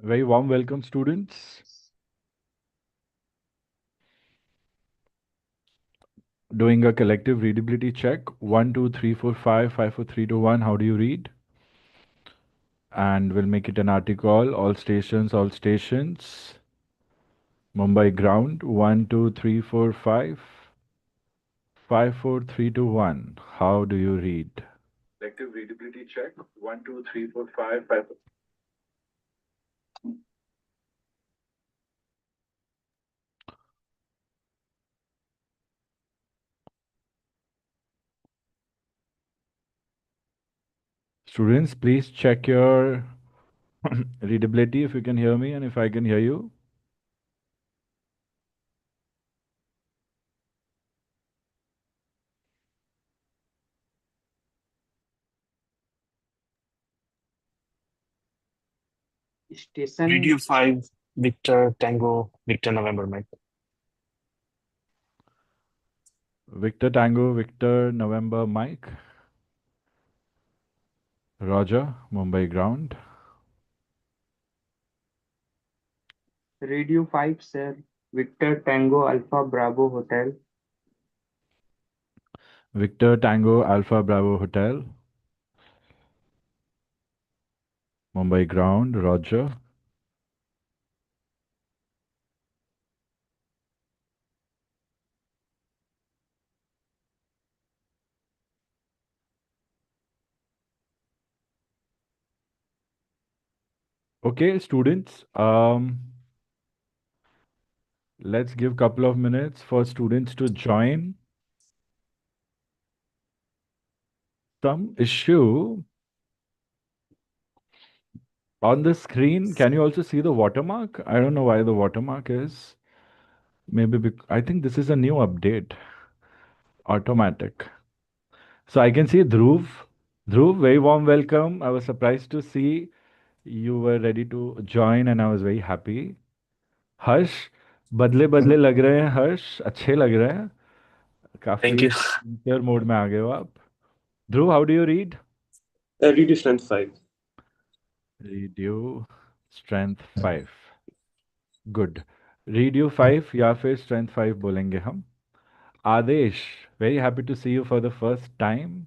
Very warm welcome, students. Doing a collective readability check. 1, 2, 3, 4, 5, 5, 4, 3, 2, 1. How do you read? And we'll make it an article. All stations, all stations. Mumbai ground. 1, 2, 3, 4, 5. 5, 4, 3, 2, 1. How do you read? Collective readability check. 1, 2, 3, 4, 5, 5. Students, please check your readability if you can hear me and if I can hear you. Station Radio 5, Victor Tango, Victor November, Mike. Victor Tango, Victor November Mike. Roger, Mumbai ground. Radio 5, sir. Victor Tango Alpha Bravo Hotel. Victor Tango Alpha Bravo Hotel. Mumbai ground. Roger. Okay, students. Let's give couple of minutes for students to join. Some issue on the screen. Can you also see the watermark? I don't know why the watermark is. Maybe I think this is a new update. Automatic. So I can see Dhruv. Dhruv, very warm welcome. I was surprised to see you were ready to join and I was very happy. हर्ष बदले बदले लग रहे हैं हर्ष अच्छे लग रहे हैं Thank काफी you. सिंसियर मोड में आ गए हो आप Dhruv how do you read Radio Strength 5. Read you strength 5 good read you 5 या फिर स्ट्रेंथ 5 बोलेंगे हम Adesh very happy to see you for the first time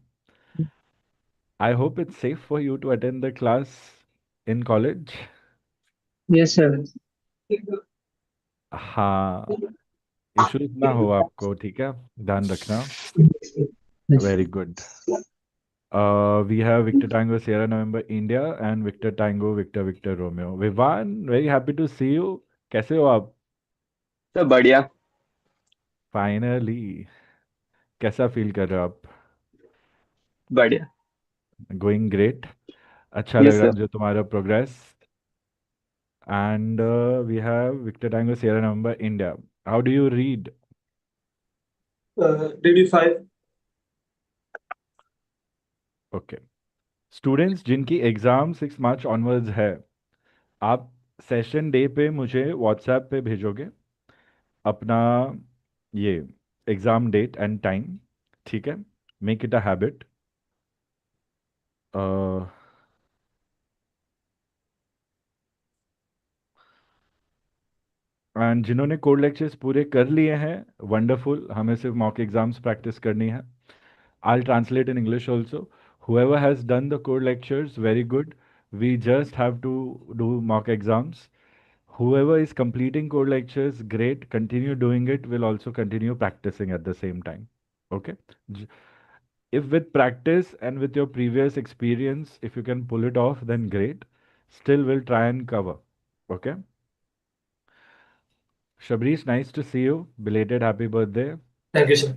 I hope it's safe for you to attend the class in college Yes, sir. हाँ issues ना हो आपको ठीक है ध्यान रखना Yes. Very good We have Victor Tango Sierra November India and Victor Tango Victor Victor Romeo. Vivan, very happy to see you. कैसे हो आप? सर बढ़िया Finally. कैसा फील कर रहे हो आप? बढ़िया Going great. अच्छा लग यस रहा है सर जो तुम्हारा progress. And we have Victor Tango Sierra November India. How do you read? Radio 5 Okay. Students जिनकी एग्जाम 6 मार्च ऑनवर्ड्स है आप सेशन डे पे मुझे व्हाट्सएप पे भेजोगे अपना ये एग्जाम डेट एंड टाइम ठीक है make it a habit and जिन्होंने कोड लेक्चर्स पूरे कर लिए हैं वंडरफुल हमें सिर्फ मॉक एग्जाम्स प्रैक्टिस करनी है आई translate in English also whoever has done the core lectures very good we just have to do mock exams whoever is completing core lectures great continue doing it will also continue practicing at the same time okay J- if with practice and with your previous experience if you can pull it off then great still we'll try and cover okay Shabrish nice to see you belated happy birthday Thank you, sir.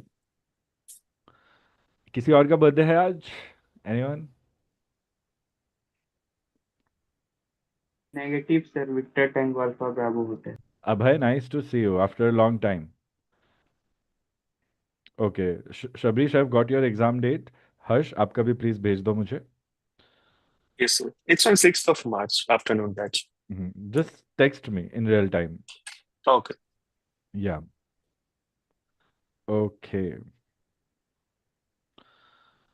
किसी और का birthday है आज anyone Negative, sir. Victor Tango Alpha Bravo Hotel. Abhay nice to see you after a long time okay Shabrish I have got your exam date Harsh आपका भी please भेज दो मुझे Yes, sir. It's on 6th of March, afternoon batch. Just text me in real time Okay. या okay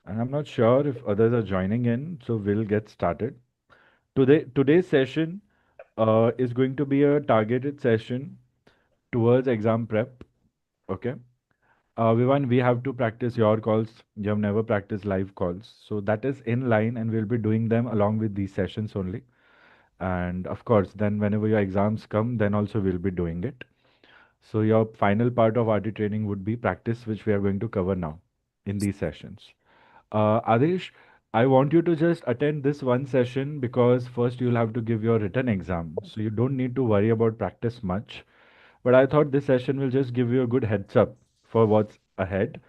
and I'm not sure if others are joining in so we'll get started today's session is going to be a targeted session towards exam prep. Okay. Vivan, we have to practice your calls. You have never practiced live calls. So that is in line, and we'll be doing them along with these sessions only. And of course, then whenever your exams come, then also we'll be doing it. So your final part of RT training would be practice, which we are going to cover now in these sessions. Adesh, I want you to just attend this one session because first you'll have to give your written exam. So you don't need to worry about practice much. But I thought this session will just give you a good heads up for what's ahead.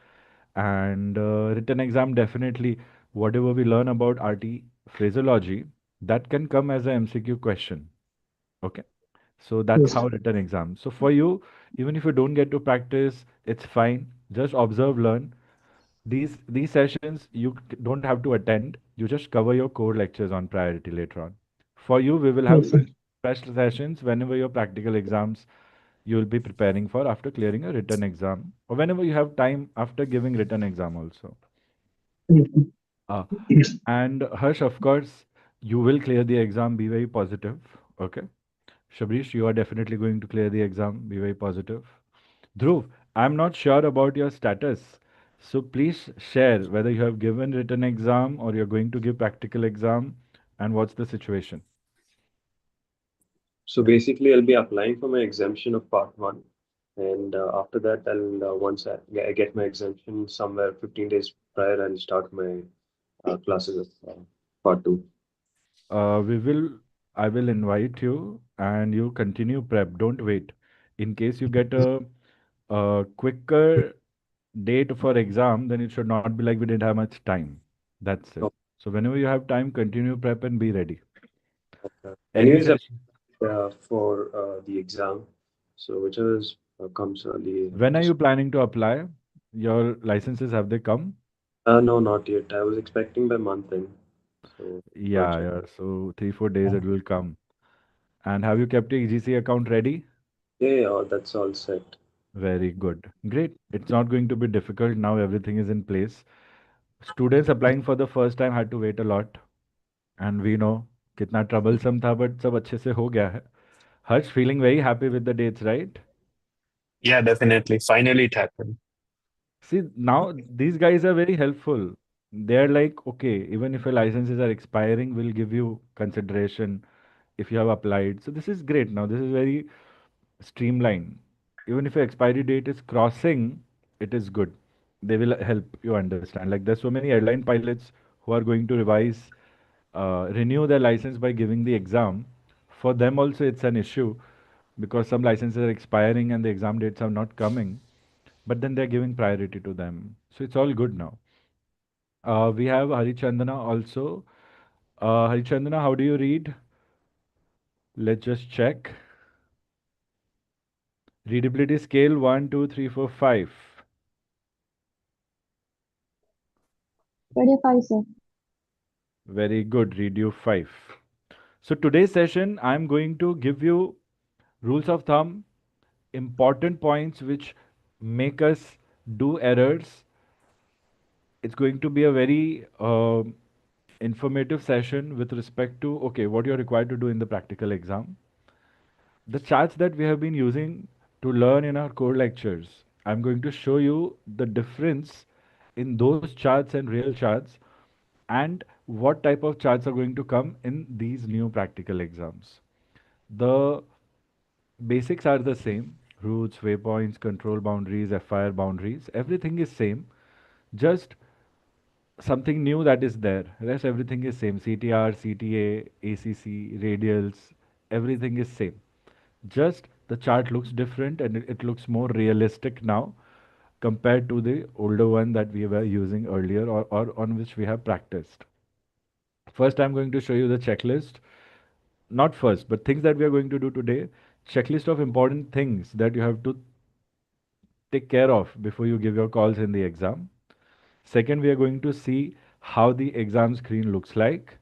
And written exam, definitely, whatever we learn about RT phraseology, that can come as a MCQ question. Okay. So that's Yes. how written exam. So for you, even if you don't get to practice, it's fine. Just observe, learn. These sessions you don't have to attend. You just cover your core lectures on priority later on. For you, we will have Yes, sir. fresh sessions whenever your practical exams you will be preparing for after clearing a written exam or whenever you have time after giving written exam also. Yes, sir. Uh, Yes. and Harsh, of course, you will clear the exam. Be very positive. Okay. Shabrish, you are definitely going to clear the exam. Be very positive. Dhruv, I'm not sure about your status. So please share whether you have given written exam or you're going to give practical exam and what's the situation. So basically, I'll be applying for my exemption of part one, and after that, I'll once I get my exemption somewhere 15 days prior, I'll start my classes of part two. We will, I will invite you and you continue prep. Don't wait. In case you get a quicker date for exam, then it should not be like we didn't have much time. That's it. Oh, So whenever you have time, continue prep and be ready. okay. Any Anyways, session. for the exam, so whichever comes early, I'll When are just. you planning to apply? Your licenses, have they come? No, not yet. I was expecting by month end, so not Yeah, yet. yeah. So 3, 4 days it will come. And have you kept your EGC account ready? Yeah, yeah, that's all set. Very good. Great. It's not going to be difficult now. Everything is in place. Students applying for the first time had to wait a lot. And we know कितना troublesome था, but सब अच्छे से हो गया है. Harsh, feeling very happy with the dates, right? Yeah, definitely. Finally, it happened. See, now these guys are very helpful. They're like, okay, even if your licenses are expiring, we'll give you consideration if you have applied. So this is great now. This is very streamlined. Even if your expiry date is crossing, it is good. They will help you understand. Like there's so many airline pilots who are going to renew their license by giving the exam. For them also, it's an issue because some licenses are expiring and the exam dates are not coming. But then they're giving priority to them. So it's all good now. We have Harichandana also. Harichandana, how do you read? Let's just check. Readability scale 1, 2, 3, 4, 5. Ready, five, sir. Very good. Read you 5. So today's session, I'm going to give you rules of thumb, important points which make us do errors. It's going to be a very informative session with respect to, okay, what you're required to do in the practical exam. The charts that we have been using to learn in our core lectures, I'm going to show you the difference in those charts and real charts and what type of charts are going to come in these new practical exams. The basics are the same. Routes, waypoints, control boundaries, FIR boundaries, everything is same. Just something new that is there. Rest everything is same. CTR, CTA, ACC, radials, everything is same. Just the chart looks different and it looks more realistic now compared to the older one that we were using earlier or on which we have practiced. First, I'm going to show you the checklist. Not first, but things that we are going to do today. Checklist of important things that you have to take care of before you give your calls in the exam. Second, we are going to see how the exam screen looks like.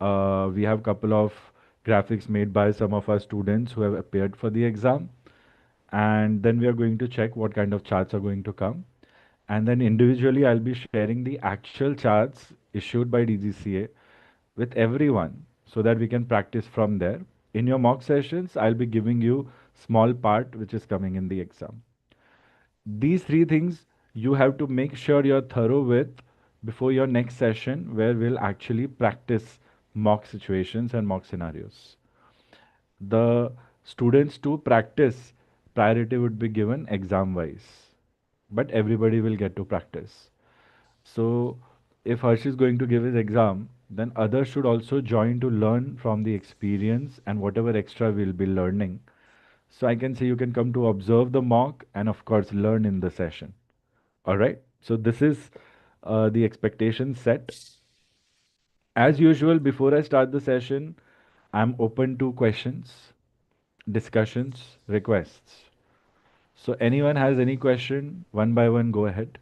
We have a couple of graphics made by some of our students who have appeared for the exam. And then we are going to check what kind of charts are going to come. And then individually, I'll be sharing the actual charts issued by DGCA with everyone so that we can practice from there. In your mock sessions, I'll be giving you small part which is coming in the exam. These three things you have to make sure you're thorough with before your next session, where we'll actually practice mock situations and mock scenarios. The students to practice, priority would be given exam wise, but everybody will get to practice. So if Harsh is going to give his exam, then others should also join to learn from the experience and whatever extra we'll be learning. So I can say you can come to observe the mock and of course learn in the session. All right. So this is the expectation set. As usual, before I start the session, I'm open to questions, discussions, requests. So anyone has any question, one by one, go ahead.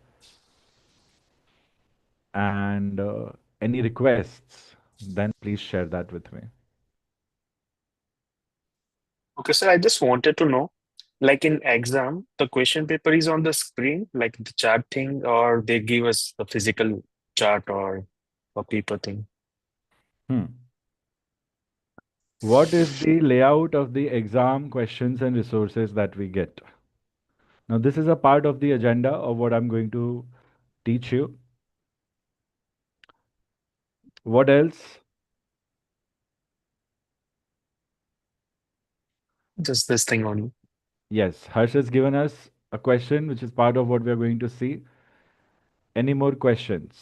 And any requests, then please share that with me. Okay, sir, I just wanted to know, like in exam, the question paper is on the screen, like the chart thing, or they give us the physical chart or a paper thing. Hmm. What is the layout of the exam questions and resources that we get? Now, this is a part of the agenda of what I'm going to teach you. What else? Just this thing only. Yes, Harsh has given us a question which is part of what we are going to see. Any more questions?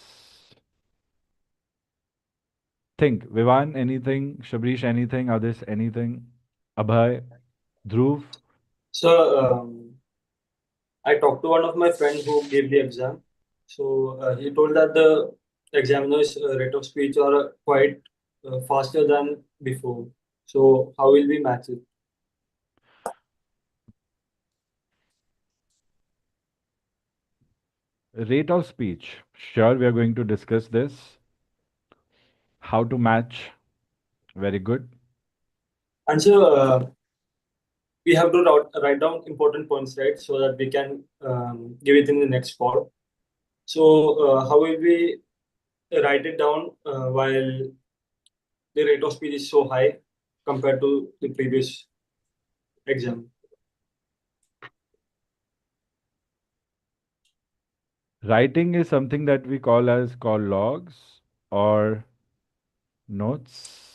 Think. Vivan, anything? Shabrish, anything? Others, anything? Abhay, Dhruv? So I talked to one of my friend who gave the exam. So he told that the examiner's rate of speech are quite faster than before. So how will we match it? Rate of speech. Sure, we are going to discuss this. How to match. Very good. And so we have to write down important points, right? So that we can give it in the next call. So how will we write it down while the rate of speech is so high compared to the previous exam? Writing is something that we call logs or notes.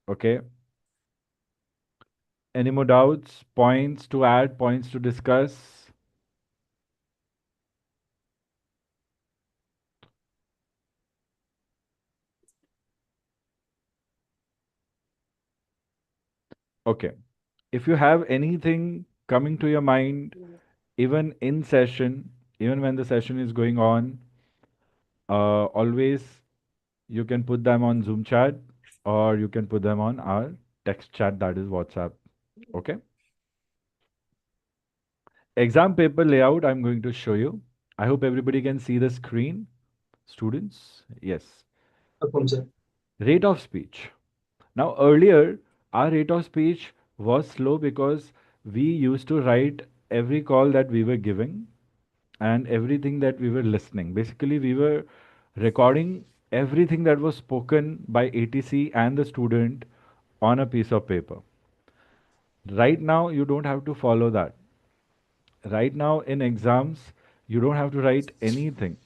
Okay. Any more doubts? Points to add, points to discuss? Okay. If you have anything coming to your mind, even in session, even when the session is going on, always you can put them on Zoom chat or you can put them on our text chat, that is WhatsApp. Okay. Exam paper layout, I'm going to show you. I hope everybody can see the screen. Students, yes. Sir. Rate of speech. Now, earlier, our rate of speech was slow because we used to write every call that we were giving and everything that we were listening. Basically, we were recording everything that was spoken by ATC and the student on a piece of paper. Right now, you don't have to follow that. Right now, in exams, you don't have to write anything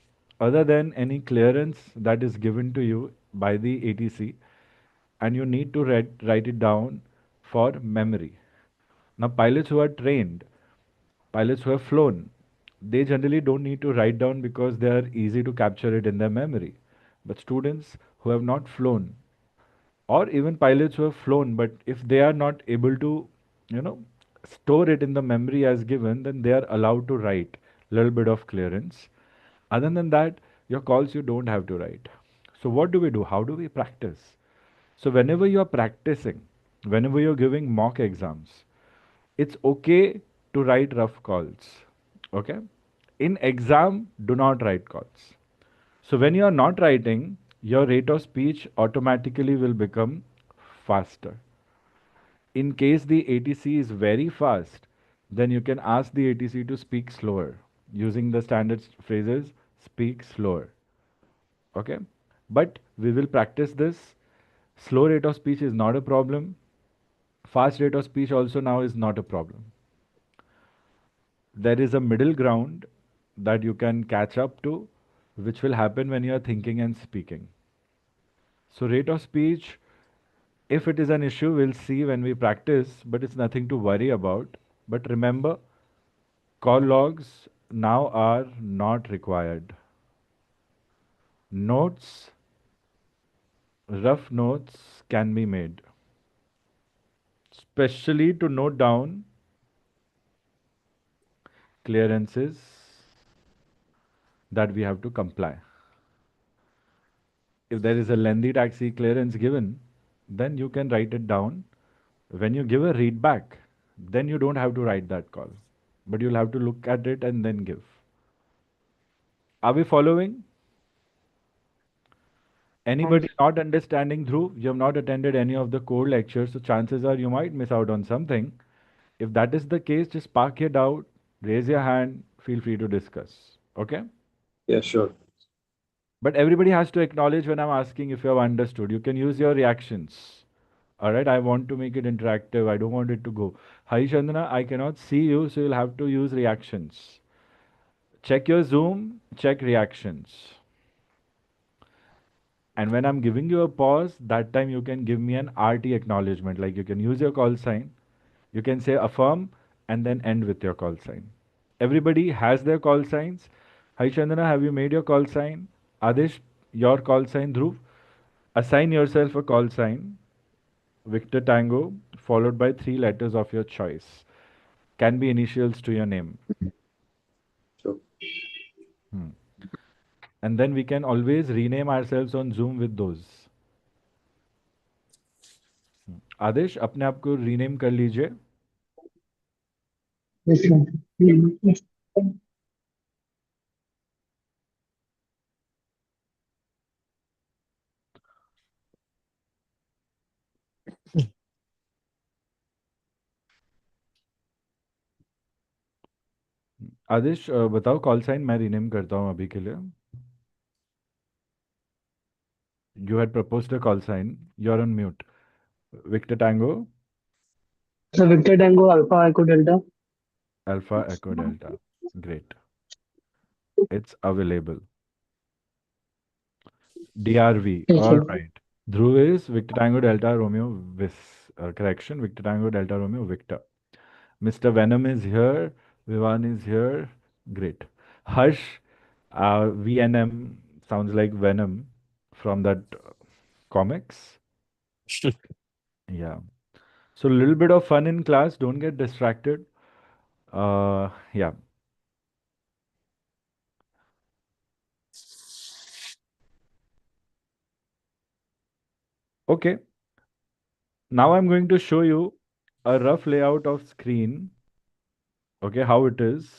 other than any clearance that is given to you by the ATC, and you need to write it down for memory. Now, pilots who have flown, they generally don't need to write down because they are easy to capture it in their memory. But students who have not flown, or even pilots who have flown, but if they are not able to, you know, store it in the memory as given, then they are allowed to write a little bit of clearance. Other than that, your calls you don't have to write. So what do we do? How do we practice? So whenever you are practicing, whenever you're giving mock exams, it's okay to write rough calls. Okay? In exam, do not write calls. So when you are not writing, your rate of speech automatically will become faster. In case the ATC is very fast, then you can ask the ATC to speak slower using the standard phrases, speak slower. Okay? But we will practice this. Slow rate of speech is not a problem. Fast rate of speech also now is not a problem. There is a middle ground that you can catch up to, which will happen when you are thinking and speaking. So, rate of speech, if it is an issue, we'll see when we practice, but it's nothing to worry about. But remember, call logs now are not required. Notes, rough notes can be made, especially to note down clearances that we have to comply. If there is a lengthy taxi clearance given, then you can write it down. When you give a read back, then you don't have to write that call, but you'll have to look at it and then give. Are we following? Anybody not understanding Dhruv? You have not attended any of the core lectures, so chances are you might miss out on something. If that is the case, just park your doubt, raise your hand, feel free to discuss. Okay? Yeah, sure. But everybody has to acknowledge when I'm asking if you have understood. You can use your reactions. All right, I want to make it interactive. I don't want it to go. Hi Chandana, I cannot see you, so you'll have to use reactions. Check your Zoom, check reactions. And when I'm giving you a pause, that time you can give me an RT acknowledgement. Like you can use your call sign, you can say affirm, and then end with your call sign. Everybody has their call signs. Hi Chandana, have you made your call sign? Adish, your call sign. Dhruv, assign yourself a call sign. Victor Tango, followed by 3 letters of your choice. Can be initials to your name. Sure. And then we can always rename ourselves on Zoom with those. आदेश अपने आप को rename कर लीजिए. Yes, sir. Yes. आदेश बताओ call sign मैं rename करता हूँ अभी के लिए. You had proposed a call sign. You're on mute. Victor Tango, So Victor Tango Alpha Echo Delta. Alpha Echo Delta. Great. It's available. DRV. Yes, All sir. right. Dhruv is Victor Tango Delta Romeo Vis. Correction. Victor Tango Delta Romeo Victor. Mr. Venom is here. Vivan is here. Great. Harsh, VNM sounds like Venom from that comics. Yeah. So a little bit of fun in class. Don't get distracted. Yeah. Okay. Now I'm going to show you a rough layout of screen. Okay, how it is.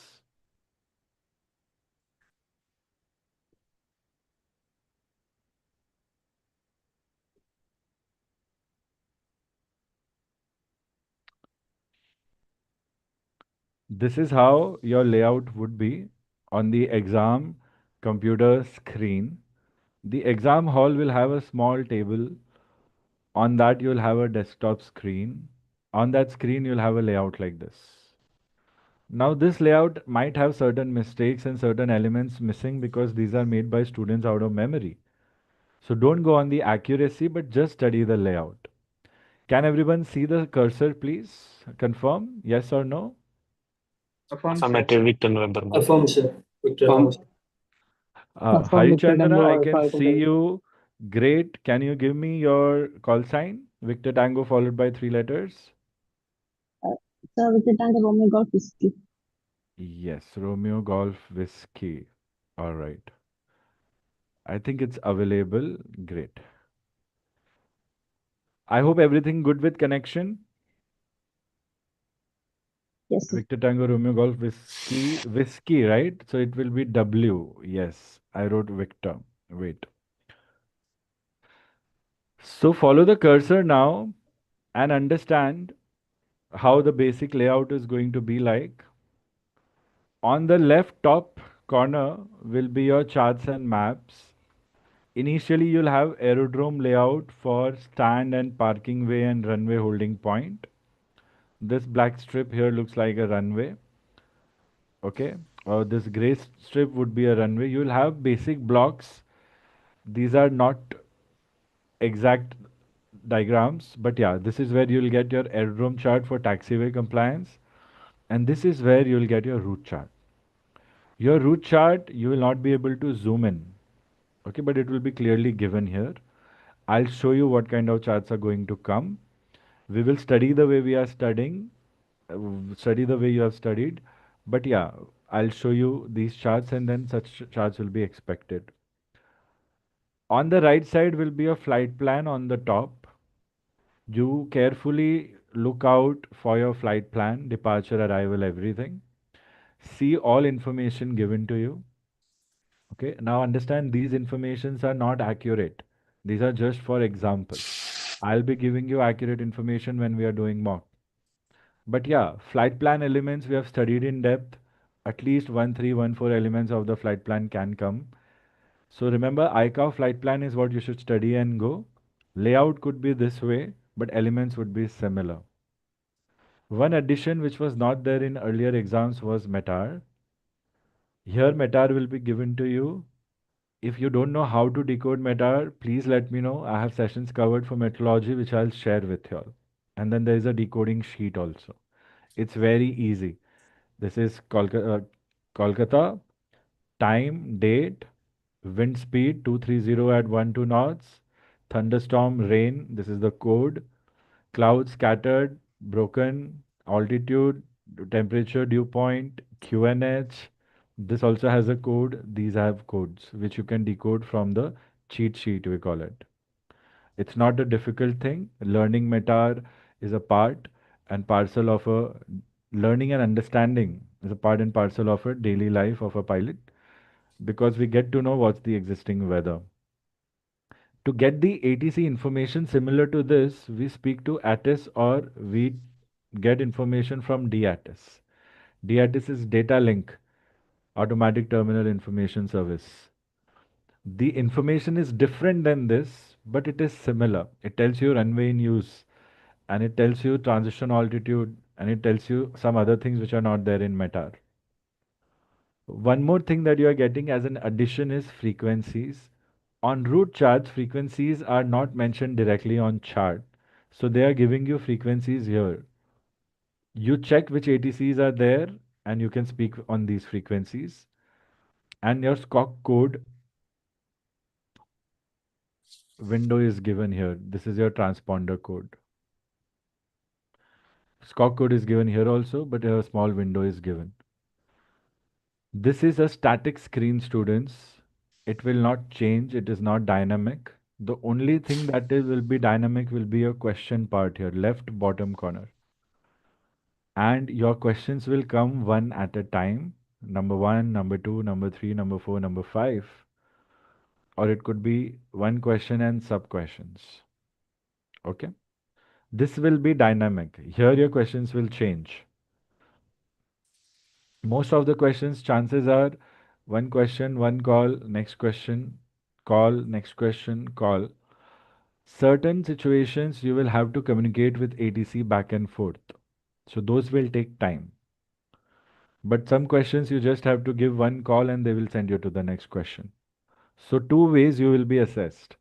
This is how your layout would be on the exam computer screen. The exam hall will have a small table. On that, you'll have a desktop screen. On that screen, you'll have a layout like this. Now, this layout might have certain mistakes and certain elements missing because these are made by students out of memory. So don't go on the accuracy, but just study the layout. Can everyone see the cursor, please? Confirm, yes or no? Affirm, sir. Affirmative, Victor November. Affirm, sir. Victor Affirm. November. Affirm Victor Harichandana, Tango I Alpha can Echo see Delta. you. Great. Can you give me your call sign? Victor Tango followed by 3 letters. Sir, Victor Tango Romeo Golf Whiskey. Yes, Romeo Golf Whiskey. All right. I think it's available. Great. I hope everything good with connection. Yes, sir. Victor Tango Romeo Golf Whiskey, right? So it will be W. Yes, I wrote Victor. Wait. So follow the cursor now and understand how the basic layout is going to be like. On the left top corner will be your charts and maps. Initially, you'll have aerodrome layout for stand and parking way and runway holding point. This black strip here looks like a runway. Okay, or this gray strip would be a runway. You'll have basic blocks. These are not exact diagrams, but yeah, this is where you'll get your aerodrome chart for taxiway compliance, and this is where you'll get your route chart. Your route chart, you will not be able to zoom in, okay, but it will be clearly given here. I'll show you what kind of charts are going to come. We will study the way we are studying, study the way you have studied, but yeah, I'll show you these charts and then such charts will be expected. On the right side will be a flight plan on the top. You carefully look out for your flight plan, departure, arrival, everything. See all information given to you. Okay, now understand these informations are not accurate. These are just for example. I'll be giving you accurate information when we are doing mock. But yeah, flight plan elements we have studied in depth. At least 1314 elements of the flight plan can come. So remember, ICAO flight plan is what you should study and go. Layout could be this way, but elements would be similar. One addition which was not there in earlier exams was METAR. Here METAR will be given to you. If you don't know how to decode METAR, please let me know. I have sessions covered for metrology which I'll share with you all. And then there is a decoding sheet also. It's very easy. This is Kolkata, time, date, wind speed 230 at 12 knots, thunderstorm, rain, this is the code, clouds scattered, broken, altitude, temperature, dew point, QNH. This also has a code. These have codes which you can decode from the cheat sheet, we call it. It's not a difficult thing. Learning METAR is a part and parcel of a learning and understanding is a part and parcel of a daily life of a pilot because we get to know what's the existing weather. To get the ATC information similar to this, we speak to ATIS or we get information from DATIS. DATIS is Data Link, Automatic Terminal Information Service. The information is different than this, but it is similar. It tells you runway in use and it tells you transition altitude and it tells you some other things which are not there in METAR. One more thing that you are getting as an addition is frequencies. On route charts, frequencies are not mentioned directly on chart. So they are giving you frequencies here. You check which ATCs are there and you can speak on these frequencies. And your SCOC code window is given here. This is your transponder code. SCOC code is given here also, but a small window is given. This is a static screen, students. It will not change. It is not dynamic. The only thing that will be dynamic will be your question part here, left bottom corner. And your questions will come one at a time. Number 1, number 2, number 3, number 4, number 5. Or it could be one question and sub questions. Okay. This will be dynamic. Here your questions will change. Most of the questions, chances are one question, one call, next question, call, next question, call. Certain situations you will have to communicate with ATC back and forth. So those will take time. But some questions you just have to give one call and they will send you to the next question. So two ways you will be assessed.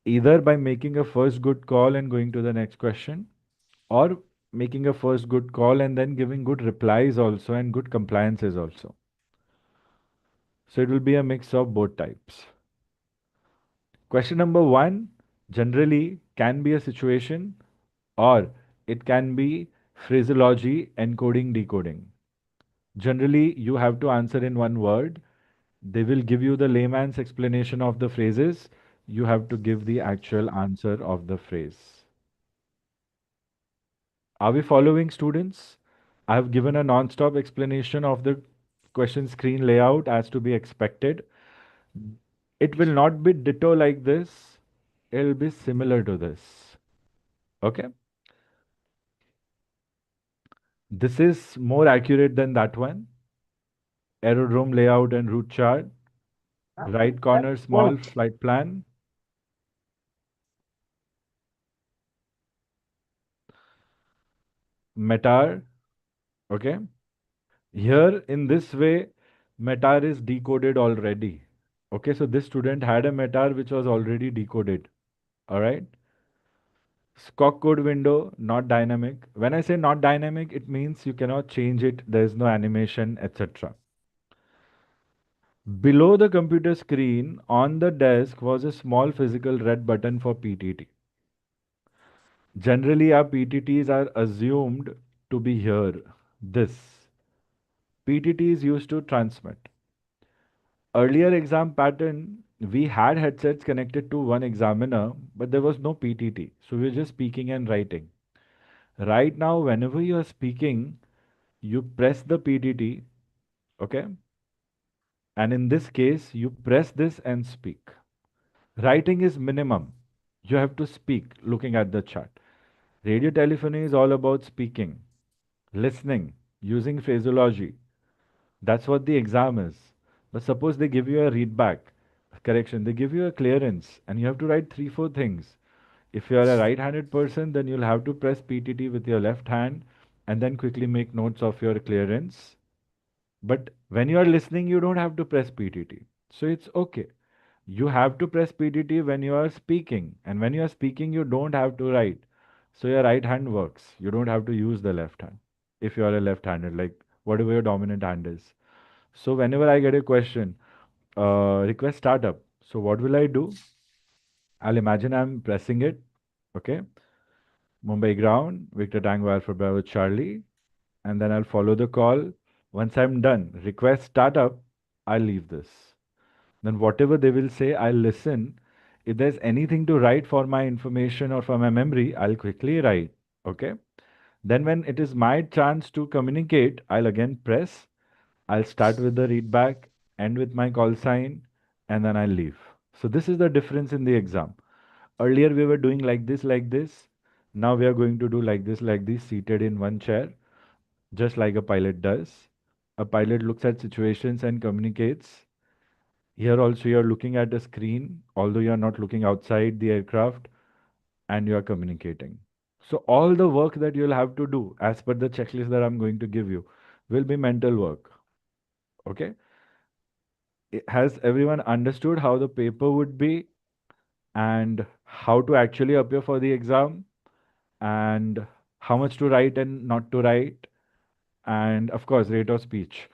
Either by making a first good call and going to the next question, or making a first good call and then giving good replies also and good compliances also. So it will be a mix of both types. Question number 1 generally can be a situation or it can be phraseology, encoding, decoding. Generally, you have to answer in one word. They will give you the layman's explanation of the phrases. You have to give the actual answer of the phrase. Are we following, students? I have given a non-stop explanation of the question screen layout as to be expected. It will not be ditto like this. It will be similar to this. Okay. This is more accurate than that one. Aerodrome layout and route chart. Right corner, small flight plan. Metar. Okay. Here in this way, metar is decoded already. Okay, so this student had a metar which was already decoded. All right. Squawk code window, not dynamic. When I say not dynamic, it means you cannot change it. There is no animation, etc. Below the computer screen on the desk was a small physical red button for PTT. Generally, our PTTs are assumed to be here. This. PTT is used to transmit. Earlier exam pattern, we had headsets connected to one examiner, but there was no PTT. So we were just speaking and writing. Right now, whenever you are speaking, you press the PTT, okay? And in this case, you press this and speak. Writing is minimum. You have to speak looking at the chart. Radio telephony is all about speaking, listening, using phraseology. That's what the exam is. But suppose they give you a readback, correction, they give you a clearance, and you have to write three, four things. If you are a right-handed person, then you'll have to press PTT with your left hand and then quickly make notes of your clearance. But when you are listening, you don't have to press PTT. So it's okay. You have to press PTT when you are speaking. And when you are speaking, you don't have to write. So your right hand works. You don't have to use the left hand. If you are a left-handed, like whatever your dominant hand is. So whenever I get a question, request startup. So what will I do? I'll imagine I'm pressing it. Okay. Mumbai ground, Victor Tango Alpha Bravo Charlie. And then I'll follow the call. Once I'm done, request startup, I'll leave this. Then whatever they will say, I'll listen. If there's anything to write for my information or for my memory, I'll quickly write. Okay. Then when it is my chance to communicate, I'll again press. I'll start with the readback, end with my call sign, and then I'll leave. So this is the difference in the exam. Earlier we were doing like this, like this. Now we are going to do like this, seated in one chair, just like a pilot does. A pilot looks at situations and communicates. Here also you are looking at a screen, although you are not looking outside the aircraft, and you are communicating. So all the work that you'll have to do as per the checklist that I'm going to give you will be mental work. Okay? Has everyone understood how the paper would be and how to actually appear for the exam and how much to write and not to write? And of course, rate of speech.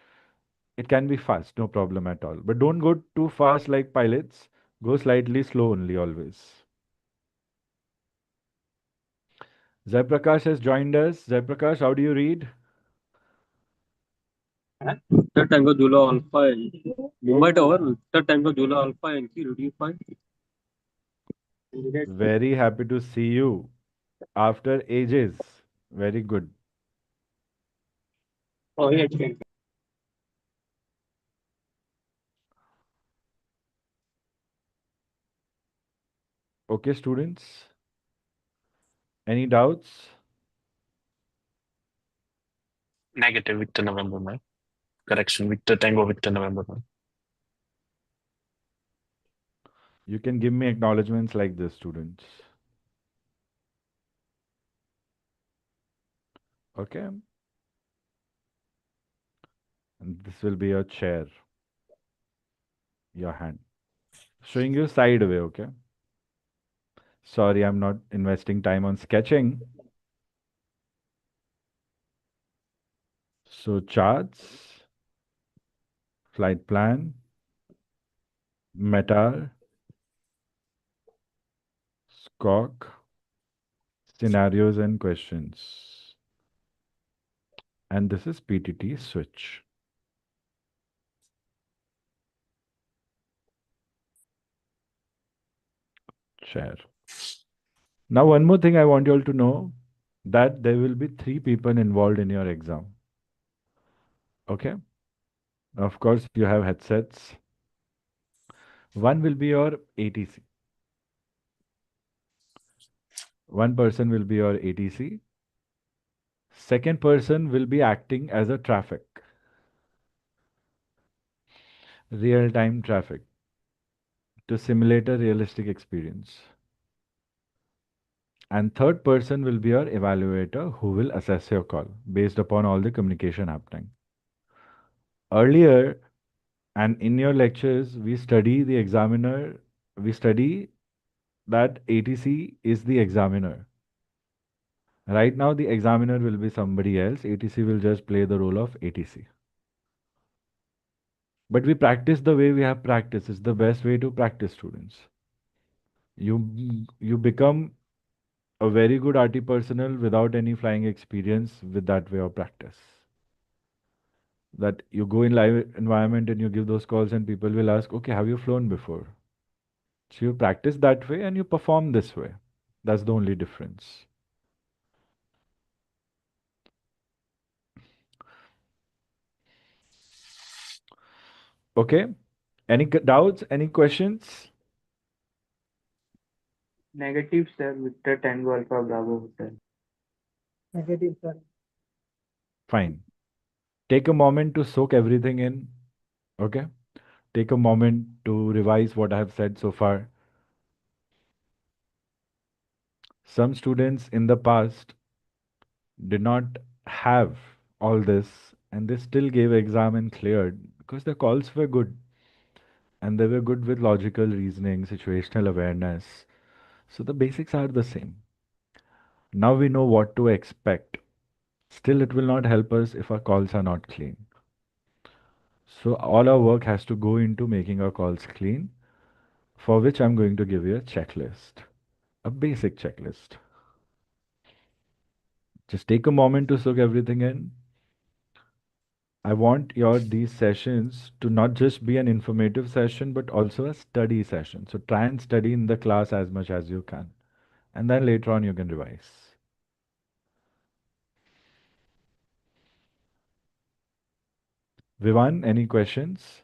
It can be fast, no problem at all. But don't go too fast like pilots. Go slightly slow only always. Prakash has joined us. Prakash, how do you read? Victor Tango Zulu Alpha Yankee. Mumbai Tower, Victor Tango Zulu Alpha Yankee, ready 5. Very happy to see you after ages. Very good. Oh, yeah. Okay, students. Any doubts? Negative Victor November, man. Correction, Victor Tango Victor November, man. You can give me acknowledgements like this, students. Okay. And this will be your chair, your hand. Showing you side way, okay? Sorry, I'm not investing time on sketching. So charts, flight plan, METAR, SCOC, scenarios and questions. And this is PTT switch. Share. Now, one more thing I want you all to know that there will be 3 people involved in your exam. Okay? Of course, you have headsets. One will be your ATC. One person will be your ATC. Second person will be acting as a traffic. Real-time traffic. to simulate a realistic experience. And third person will be your evaluator who will assess your call based upon all the communication happening. Earlier and in your lectures, we study the examiner, we study that ATC is the examiner. Right now, the examiner will be somebody else. ATC will just play the role of ATC. But we practice the way we have practiced. It's the best way to practice, students. You become a very good RT personnel without any flying experience with that way of practice. That you go in live environment and you give those calls and people will ask, okay, have you flown before? So you practice that way and you perform this way. That's the only difference. Okay. Any doubts? Any questions? Negative, sir. Victor Tango Alpha Bravo Hotel. Negative, sir. Fine. Take a moment to soak everything in. Okay. Take a moment to revise what I have said so far. Some students in the past did not have all this and they still gave exam and cleared because the calls were good and they were good with logical reasoning, situational awareness. So the basics are the same. Now we know what to expect. Still, it will not help us if our calls are not clean. So all our work has to go into making our calls clean, for which I'm going to give you a checklist, a basic checklist. Just take a moment to soak everything in. I want these sessions to not just be an informative session, but also a study session. So try and study in the class as much as you can. And then later on you can revise. Vivan, any questions?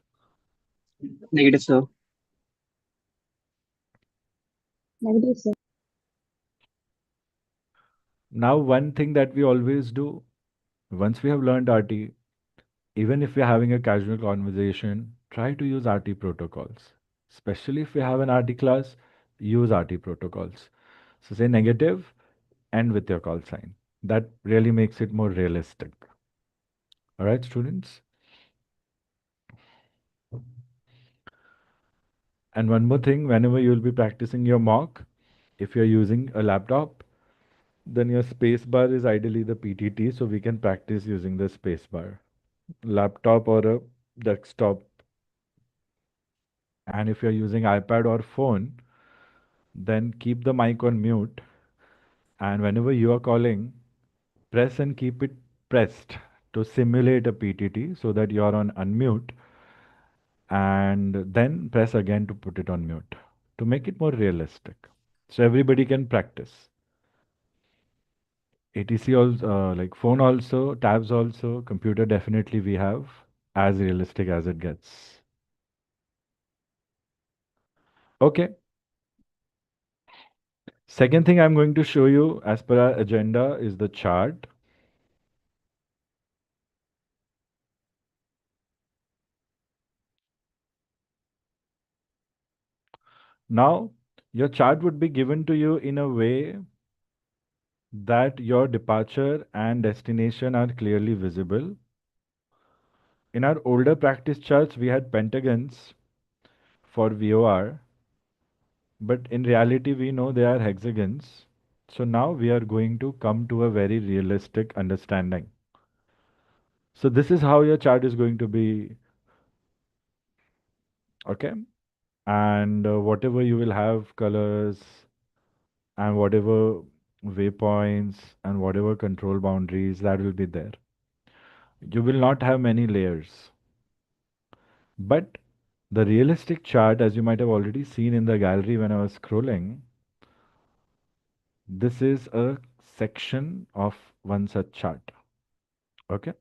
Negative, sir. Negative, sir. Now, one thing that we always do, once we have learned RT, even if we're having a casual conversation, try to use RT protocols. Especially if we have an RT class, use RT protocols. So say negative, end with your call sign. That really makes it more realistic. All right, students? And one more thing, whenever you'll be practicing your mock, if you're using a laptop, then your space bar is ideally the PTT, so we can practice using the space bar. Laptop or a desktop. And if you're using iPad or phone, then keep the mic on mute. And whenever you are calling, press and keep it pressed to simulate a PTT so that you are on unmute. And then press again to put it on mute to make it more realistic. So everybody can practice. ATC also, like phone also, tabs also, computer definitely we have as realistic as it gets. Okay. Second thing I'm going to show you as per our agenda is the chart. Now, your chart would be given to you in a way that your departure and destination are clearly visible. In our older practice charts, we had pentagons for VOR, but in reality, we know they are hexagons. So now we are going to come to a very realistic understanding. So this is how your chart is going to be, okay? And whatever you will have colors and whatever waypoints and whatever control boundaries that will be there. You will not have many layers. But the realistic chart, as you might have already seen in the gallery when I was scrolling, this is a section of one such chart. Okay.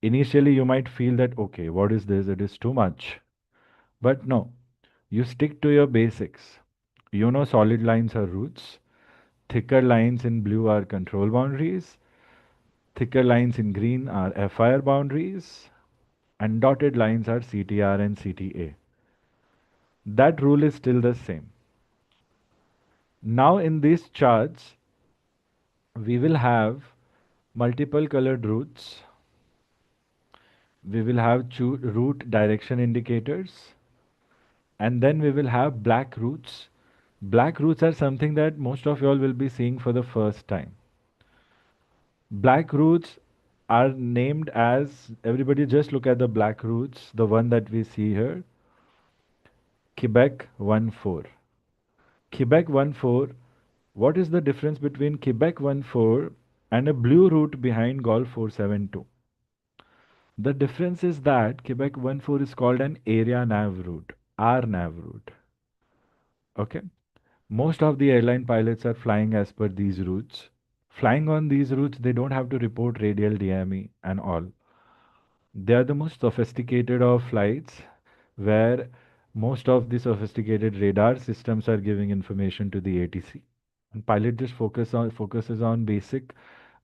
Initially, you might feel that, okay, what is this? It is too much. But no, you stick to your basics. You know, solid lines are routes, thicker lines in blue are control boundaries, thicker lines in green are FIR boundaries, and dotted lines are CTR and CTA. That rule is still the same. Now in these charts, we will have multiple colored routes. We will have route direction indicators, and then we will have black routes. Black routes are something that most of y'all will be seeing for the first time. Black routes are named as, everybody just look at the black routes, the one that we see here, Quebec 14. Quebec 14, what is the difference between Quebec 14 and a blue route behind Golf 472? The difference is that Quebec 14 is called an area nav route, RNAV route. Okay. Most of the airline pilots are flying as per these routes. Flying on these routes, they don't have to report radial DME and all. They are the most sophisticated of flights where most of the sophisticated radar systems are giving information to the ATC. And pilot just focuses on basic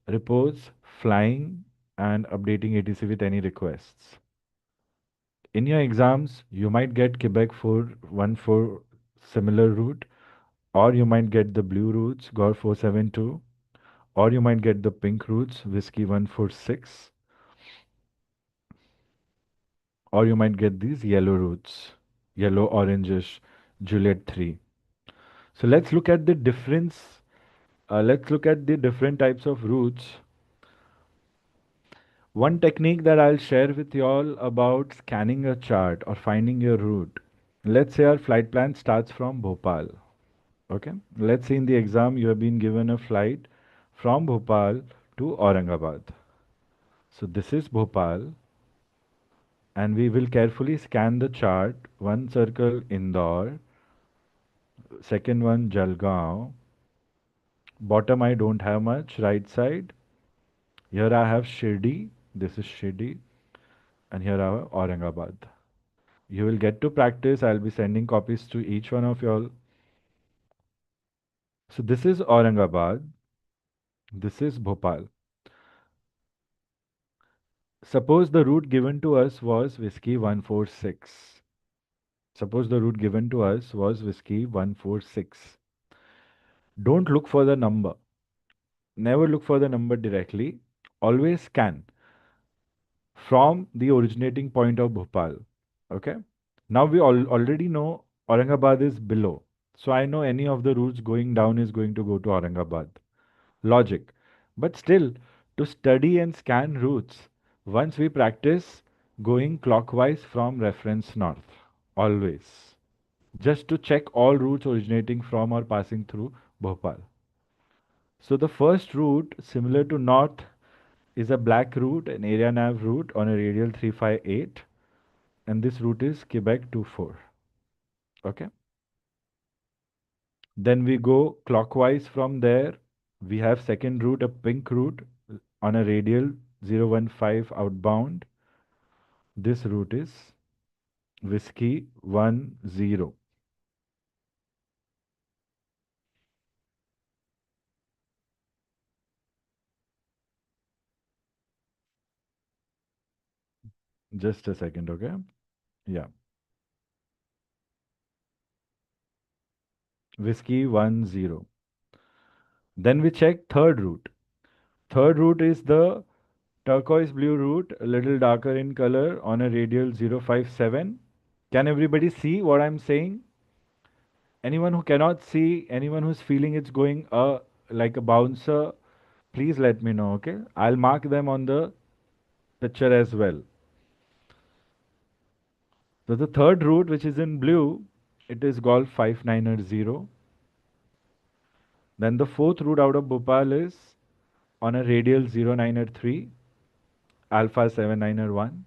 reports, flying, and updating ATC with any requests. In your exams, you might get Quebec 414 similar route, or you might get the blue routes, GOR 472, or you might get the pink routes, Whiskey 146, or you might get these yellow routes, yellow, orangish, Juliet 3. So let's look at the difference. Let's look at the different types of routes. One technique that I'll share with you all about scanning a chart or finding your route. Let's say our flight plan starts from Bhopal. Okay. Let's say in the exam you have been given a flight from Bhopal to Aurangabad. So this is Bhopal, and we will carefully scan the chart. One circle Indore, second one Jalgaon. Bottom I don't have much, right side. Here I have Shirdi, this is Shirdi, and here I have Aurangabad. You will get to practice. I'll be sending copies to each one of y'all. So this is Aurangabad, this is Bhopal. Suppose the route given to us was Whiskey 146. Suppose the route given to us was Whiskey 146. Don't look for the number. Never look for the number directly. Always scan from the originating point of Bhopal. Okay. Now we already know Aurangabad is below. So I know any of the routes going down is going to go to Aurangabad. Logic. But still, to study and scan routes, once we practice going clockwise from reference north. Always. Just to check all routes originating from or passing through Bhopal. So the first route, similar to north, is a black route, an area nav route on a radial 358, and this route is Quebec 24. Okay. Then we go clockwise from there. We have second route, a pink route on a radial 015 outbound. This route is Whiskey 10. Just a second, okay? Yeah. Whiskey 10. Then we check third route. Third route is the turquoise blue route, a little darker in color on a radial 057. Can everybody see what I'm saying? Anyone who cannot see, anyone who's feeling it's going like a bouncer, please let me know, okay? I'll mark them on the picture as well. So the third route, which is in blue, it is Golf 590. Then the fourth route out of Bhopal is on a radial 093, Alpha 791.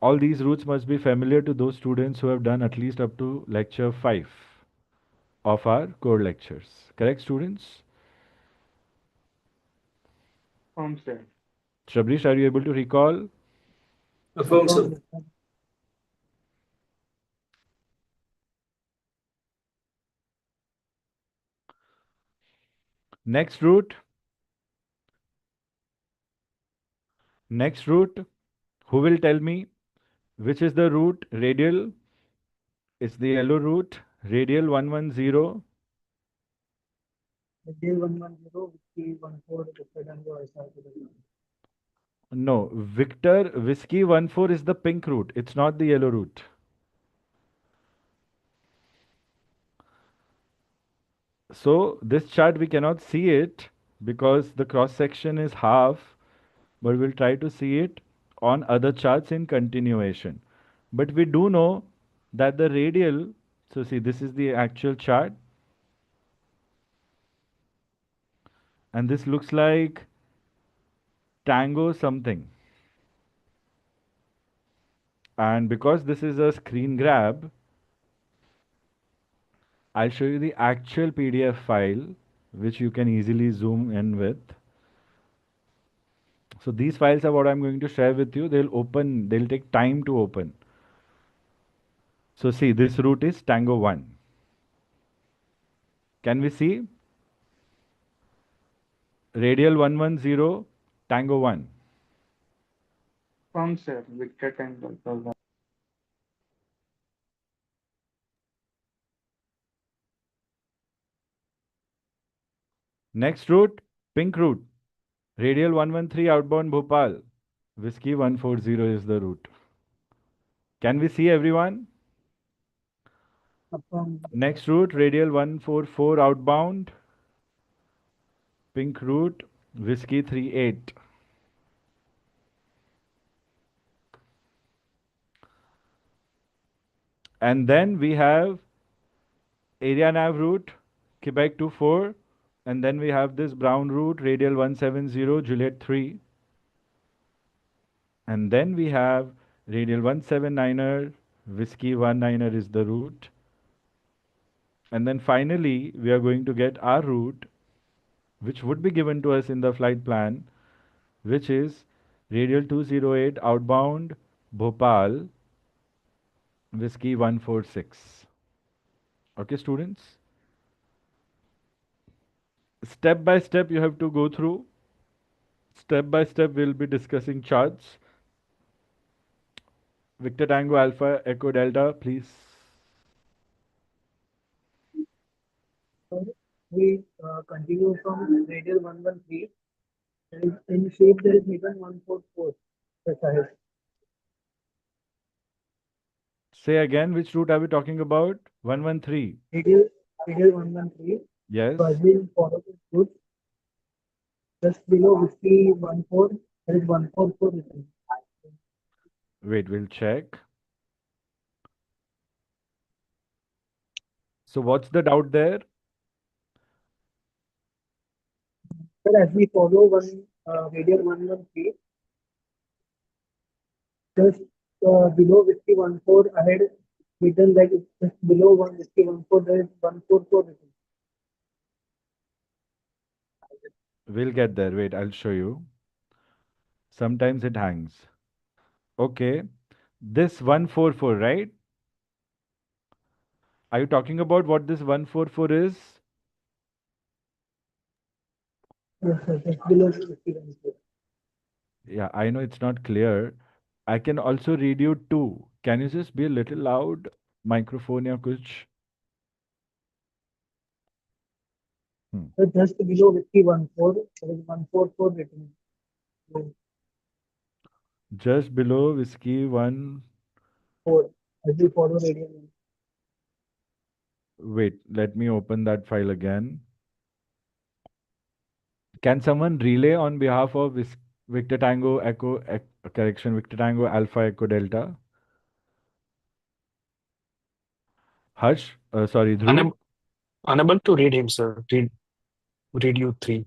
All these routes must be familiar to those students who have done at least up to lecture 5 of our core lectures. Correct, students? Sir. Shabrish, are you able to recall? Affirm, sir. Next route. Next route. Who will tell me which is the route radial It's the yellow route. Radial 110. Radial 110, Whiskey 14, Victor Tango Alpha Echo Delta. No, Victor Whiskey 14 is the pink route. It's not the yellow route. So this chart we cannot see it because the cross section is half, but we'll try to see it on other charts in continuation. But we do know that the radial, so see this is the actual chart, and this looks like tango something. And because this is a screen grab, I'll show you the actual PDF file which you can easily zoom in with. So these files are what I'm going to share with you. They'll take time to open. So see, this route is Tango 1. Can we see? Radial 110, Tango 1. From sir, Victor Tango Alpha. Next route, pink route. Radial 113 outbound Bhopal. Whiskey 140 is the route. Can we see everyone? Upon Next route, radial 144 outbound. Pink route, Whiskey 38. And then we have area nav route, Quebec 24. And then we have this brown route, radial 170, Juliet 3. And then we have radial 179er, Whiskey 19er is the route. And then finally, we are going to get our route, which would be given to us in the flight plan, which is radial 208 outbound Bhopal, Whiskey 146. Okay, students? Step by step, you have to go through. Step by step, we'll be discussing charts. Victor Tango Alpha Echo Delta, please. we continue from radial 113. In shape, there is written 144. That's ahead. Say again, which route are we talking about? 113. Radial 113. Yes. Brazil follow this route. Just below Whiskey 14, there is 144 written. Wait, we'll check. So what's the doubt there? Sir, as we follow radial 113, just below Whiskey 14 ahead, written like just below Whiskey 14, there is 144 written. We'll get there. Wait, I'll show you. Sometimes it hangs. Okay. This 144, right? Are you talking about what this 144 is? Yes, sir, just below Whiskey 14. Yeah, I know it's not clear. I can also read you two. Can you just be a little loud? Microphone या कुछ? So just below Whiskey 14, there is 144 written. Just below Whiskey 1. 4, as we follow radial 1. Wait, let me open that file again. Can someone relay on behalf of Victor Tango Echo, correction, Victor Tango Alpha Echo Delta? Harsh, sorry, Dhruv? Unable to read him, sir. Read you 3.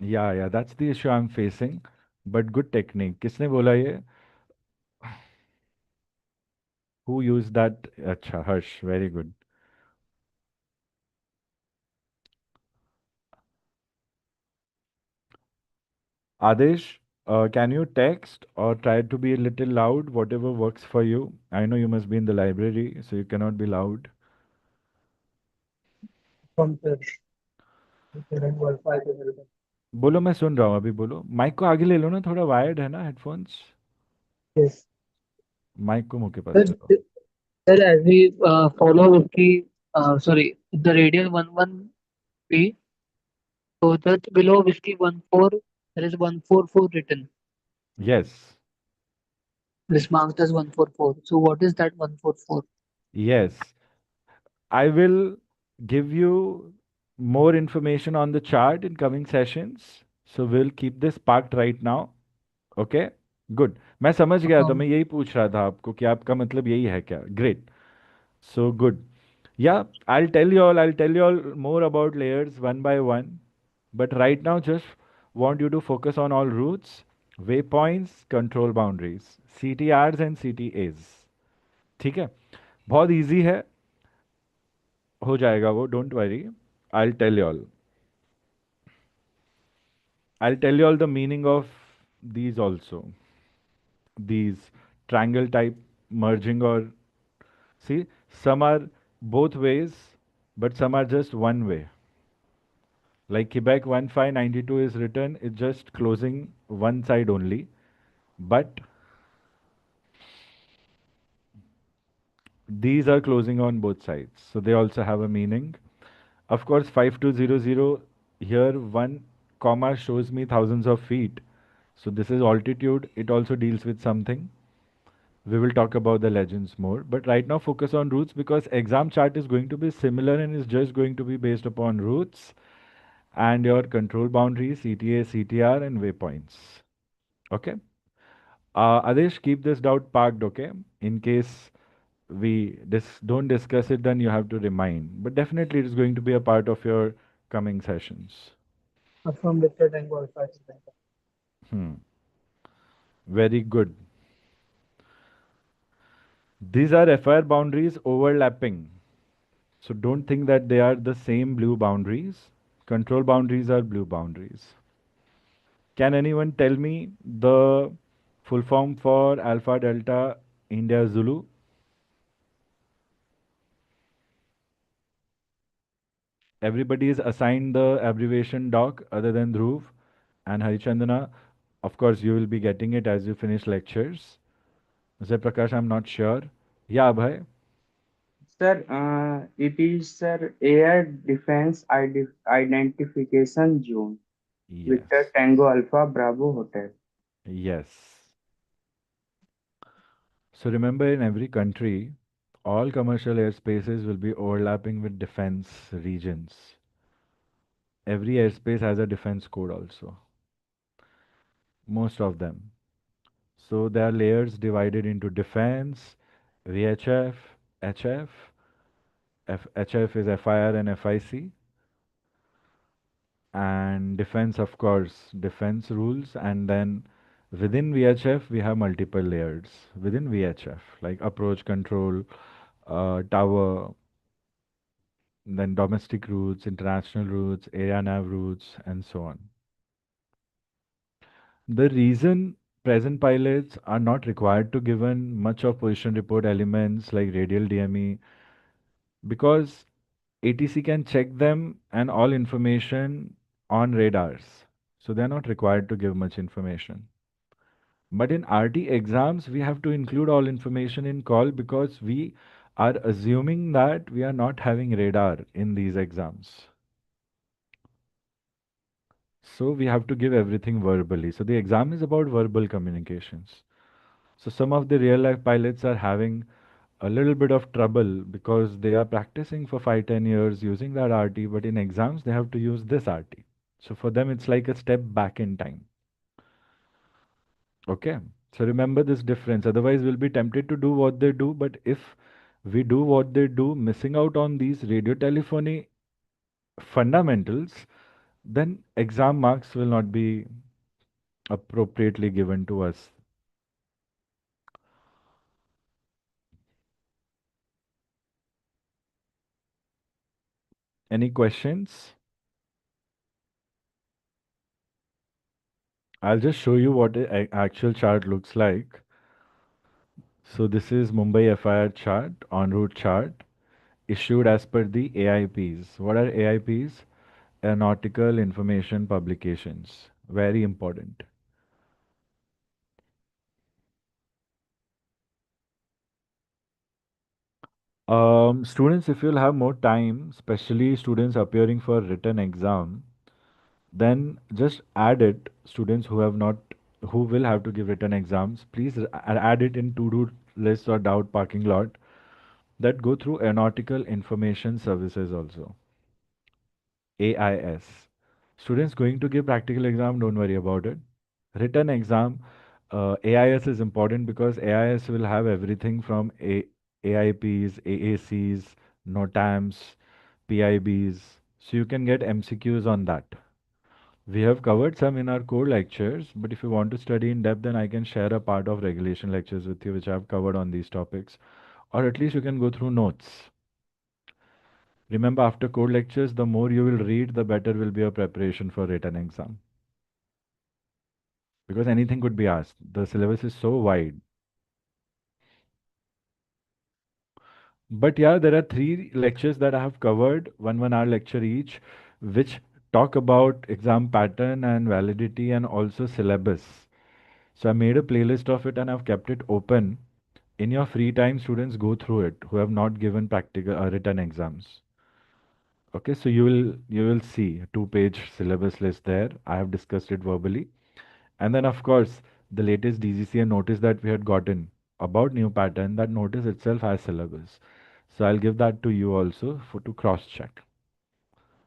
Yeah, that's the issue I'm facing. But good technique. किसने बोला ये? Who used that? अच्छा, Harsh, very good. Adesh, can you text or try to be a little loud, whatever works for you? I know you must be in the library, so you cannot be loud. From the Tango Alpha Echo Delta. बोलो, मैं सुन रहा हूँ, अभी बोलो. Mic को आगे ले लो ना, थोड़ा वायर्ड है ना हेडफोन्स. Yes. माइक को मुंह के पास Sir, ले लो. Sir, as we follow with the radial 11P, so that below whiskey 14, there is 144 written. Yes. This marked as 144. So what is that 144? Yes. I will give you more information on the chart in coming sessions. So we'll keep this parked right now. Okay good मैं समझ गया था मैं यही पूछ रहा था आपको कि आपका मतलब यही है क्या ग्रेट सो गुड या I'll tell you all more about layers one by one but right now just want you to focus on all routes waypoints control boundaries CTRs and CTAs ठीक है बहुत इजी है हो जाएगा वो don't worry I'll tell you all I'll tell you all the meaning of these also these triangle type merging or see, some are both ways, but some are just one way. Like Quebec 1592 is written, it's just closing one side only. But these are closing on both sides. So they also have a meaning. Of course, 5200 here, one comma shows me thousands of feet. So this is altitude. It also deals with something. We will talk about the legends more. But right now, focus on routes because exam chart is going to be similar and is just going to be based upon routes and your control boundaries, CTA, CTR, and waypoints. Okay. Adesh, keep this doubt parked, okay? In case we don't discuss it, then you have to remind. But definitely it is going to be a part of your coming sessions. From Victor Tango Alpha. Hmm. Very good. These are FIR boundaries overlapping. So don't think that they are the same blue boundaries. Control boundaries are blue boundaries. Can anyone tell me the full form for Alpha Delta India Zulu? Everybody is assigned the abbreviation doc other than Dhruv and Harichandana. Of course, you will be getting it as you finish lectures. Zay Prakash, I'm not sure. Yeah, Abhay? Sir, it is sir Air Defense Identification Zone. Victor Yes. Tango Alpha Bravo Hotel. Yes. So remember, in every country, all commercial airspaces will be overlapping with defense regions. Every airspace has a defense code also. Most of them. So there are layers divided into defense, VHF, HF. HF is FIR and FIC. And defense, of course, defense rules. And then within VHF, we have multiple layers within VHF, like approach control, tower, then domestic routes, international routes, area nav routes, and so on. The reason present pilots are not required to given much of position report elements like radial DME because ATC can check them and all information on radars. So they're not required to give much information. But in RT exams, we have to include all information in call because we are assuming that we are not having radar in these exams. So we have to give everything verbally. So the exam is about verbal communications. So some of the real life pilots are having a little bit of trouble because they are practicing for 5-10 years using that RT, but in exams they have to use this RT. So for them it's like a step back in time. Okay. So remember this difference. Otherwise we'll be tempted to do what they do, but if we do what they do, missing out on these radio telephony fundamentals, then exam marks will not be appropriately given to us. Any questions? I'll just show you what the actual chart looks like. So this is Mumbai FIR chart, en route chart, issued as per the AIPs. What are AIPs? Aeronautical Information Publications. Very important. Students, if you'll have more time, especially students appearing for written exam, then just add it. Students who have not, who will have to give written exams, please add it in to-do list or doubt parking lot that go through Aeronautical Information Services also. AIS. Students going to give practical exam, don't worry about it. Written exam, AIS is important because AIS will have everything from AIPs, AACs, NOTAMs, PIBs. So you can get MCQs on that. We have covered some in our core lectures, but if you want to study in depth, then I can share a part of regulation lectures with you, which I've covered on these topics. Or at least you can go through notes. Remember, after core lectures, the more you will read, the better will be your preparation for written exam. Because anything could be asked. The syllabus is so wide. But yeah, there are 3 lectures that I have covered, 1 hour lecture each, which talk about exam pattern and validity and also syllabus. So I made a playlist of it and I've kept it open. In your free time, students go through it who have not given practical written exams. Okay, so you will see a 2-page syllabus list there. I have discussed it verbally. And then of course, the latest DGCA notice that we had gotten about new pattern, that notice itself has syllabus. So I'll give that to you also for to cross check.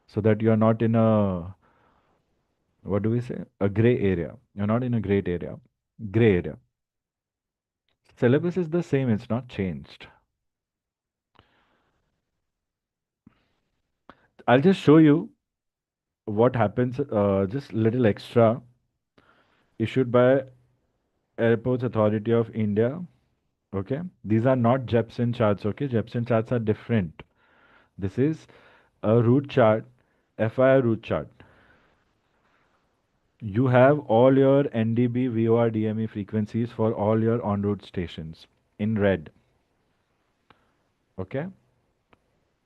So that you are not in a, what do we say? A gray area. You're not in a great area. Gray area. Syllabus is the same, it's not changed. I'll just show you what happens, just little extra issued by Airports Authority of India. Okay, these are not Jepson charts. Okay, Jepson charts are different. This is a route chart, FIR route chart. You have all your NDB, VOR, DME frequencies for all your en route stations in red. Okay,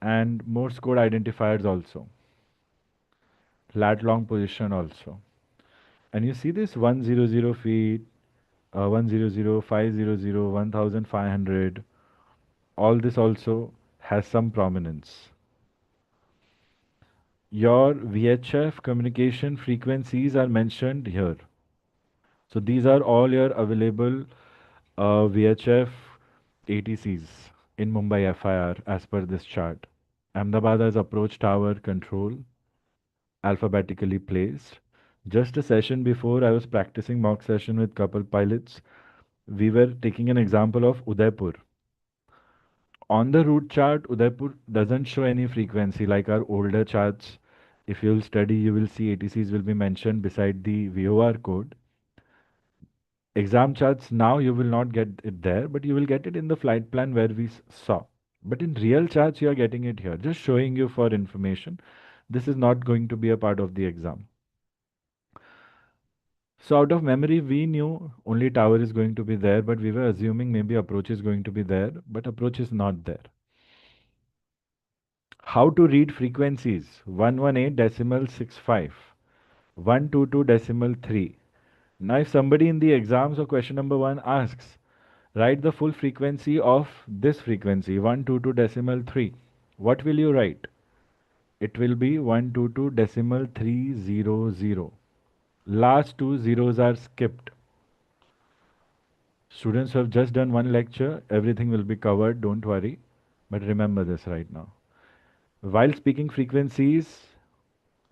and Morse code identifiers also, lat long position also. And you see this 100 feet, 100, 500, 1500. All this also has some prominence. Your VHF communication frequencies are mentioned here. So these are all your available VHF ATCs in Mumbai FIR as per this chart. Ahmedabad has approach tower control, alphabetically placed. Just a session before, I was practicing mock session with couple pilots. We were taking an example of Udaipur. On the route chart, Udaipur doesn't show any frequency like our older charts. If you'll study, you will see ATCs will be mentioned beside the VOR code. Exam charts now you will not get it there, but you will get it in the flight plan where we saw. But in real charts, you are getting it here. Just showing you for information. This is not going to be a part of the exam. So out of memory, we knew only tower is going to be there, but we were assuming maybe approach is going to be there, but approach is not there. How to read frequencies? 118.65, 122.3. Now, if somebody in the exams or question number 1 asks, write the full frequency of this frequency, 122.3. What will you write? It will be 122.300. Last 2 zeros are skipped. Students who have just done 1 lecture, everything will be covered, don't worry. But remember this right now. While speaking frequencies,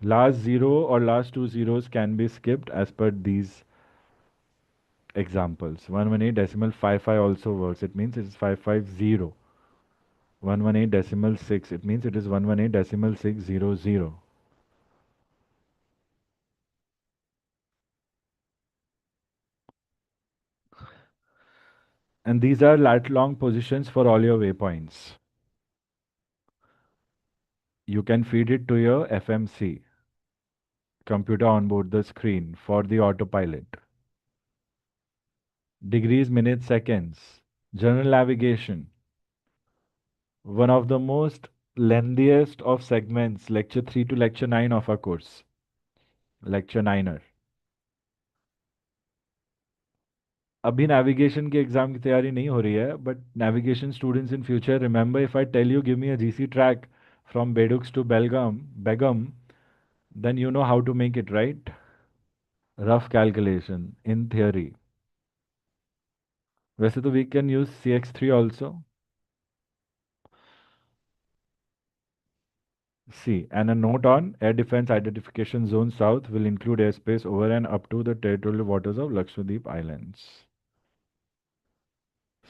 last 0 or last 2 zeros can be skipped as per these examples. 118.55 also works. It means it is 550. 118.6. It means it is 118.600. And these are lat long positions for all your waypoints. You can feed it to your FMC, computer on board the screen, for the autopilot. Degrees, minutes, seconds. General navigation. One of the most lengthiest of segments, lecture 3 to lecture 9 of our course. Lecture 9er. अभी navigation की exam की तैयारी नहीं हो रही है, but navigation students in future remember, if I tell you give me a GC track from Bedux to Begum, then you know how to make it, right? Rough calculation in theory. वैसे तो we can use CX3 also. See, and a note on Air Defense Identification Zone South will include airspace over and up to the territorial waters of Lakshadweep Islands.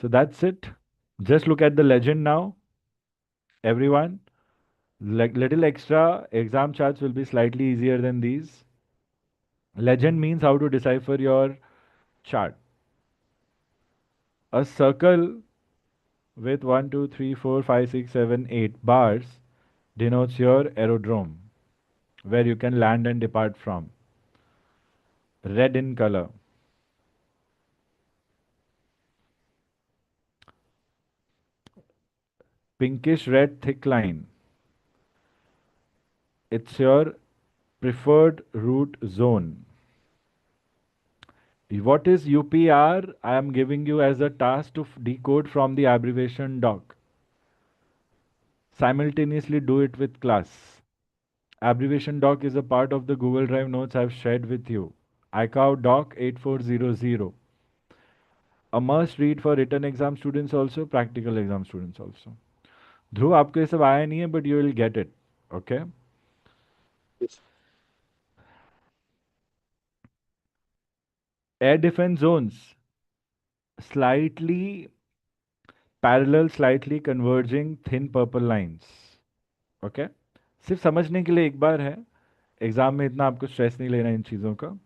So that's it. Just look at the legend now, everyone. Like little extra exam charts will be slightly easier than these. Legend means how to decipher your chart. A circle with 1, 2, 3, 4, 5, 6, 7, 8 bars denotes your aerodrome, where you can land and depart from. Red in color. Pinkish red thick line. It's your preferred route zone. What is UPR? I am giving you as a task to decode from the abbreviation doc. Simultaneously do it with class. Abbreviation doc is a part of the Google Drive notes I've shared with you. ICAO doc 8400. A must read for written exam students also, practical exam students also. ध्रुव आपको ये सब आया नहीं है, but you will get it. Okay? Air defense zones. Slightly parallel, slightly converging, thin purple lines. Okay? सिर्फ समझने के लिए एक बार है. एग्जाम में इतना आपको स्ट्रेस नहीं लेना इन चीज़ों का.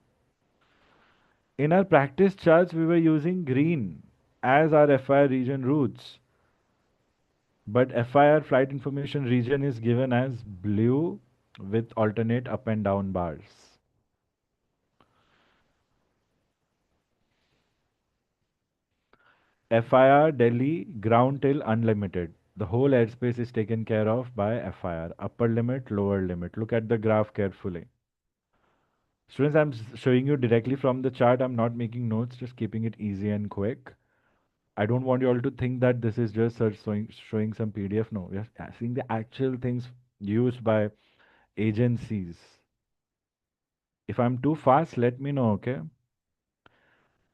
In our practice charts, we were using green as our FIR region routes. But FIR flight information region is given as blue with alternate up and down bars. FIR Delhi ground till unlimited. The whole airspace is taken care of by FIR. Upper limit, lower limit. Look at the graph carefully. Students, I'm showing you directly from the chart. I'm not making notes, just keeping it easy and quick. I don't want you all to think that this is just showing some PDF. No, we are seeing the actual things used by agencies. If I'm too fast, let me know, okay?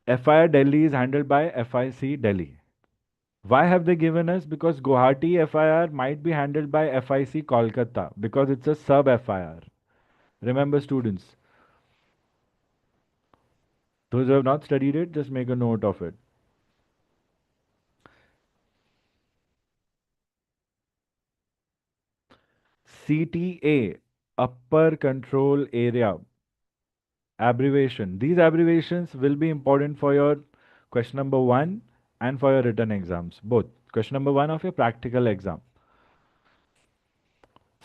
FIR Delhi is handled by FIC Delhi. Why have they given us? Because Guwahati FIR might be handled by FIC Kolkata because it's a sub FIR. Remember, students, those who have not studied it, just make a note of it. CTA, Upper Control Area. Abbreviation. These abbreviations will be important for your question number 1 and for your written exams. Both. Question number 1 of your practical exam.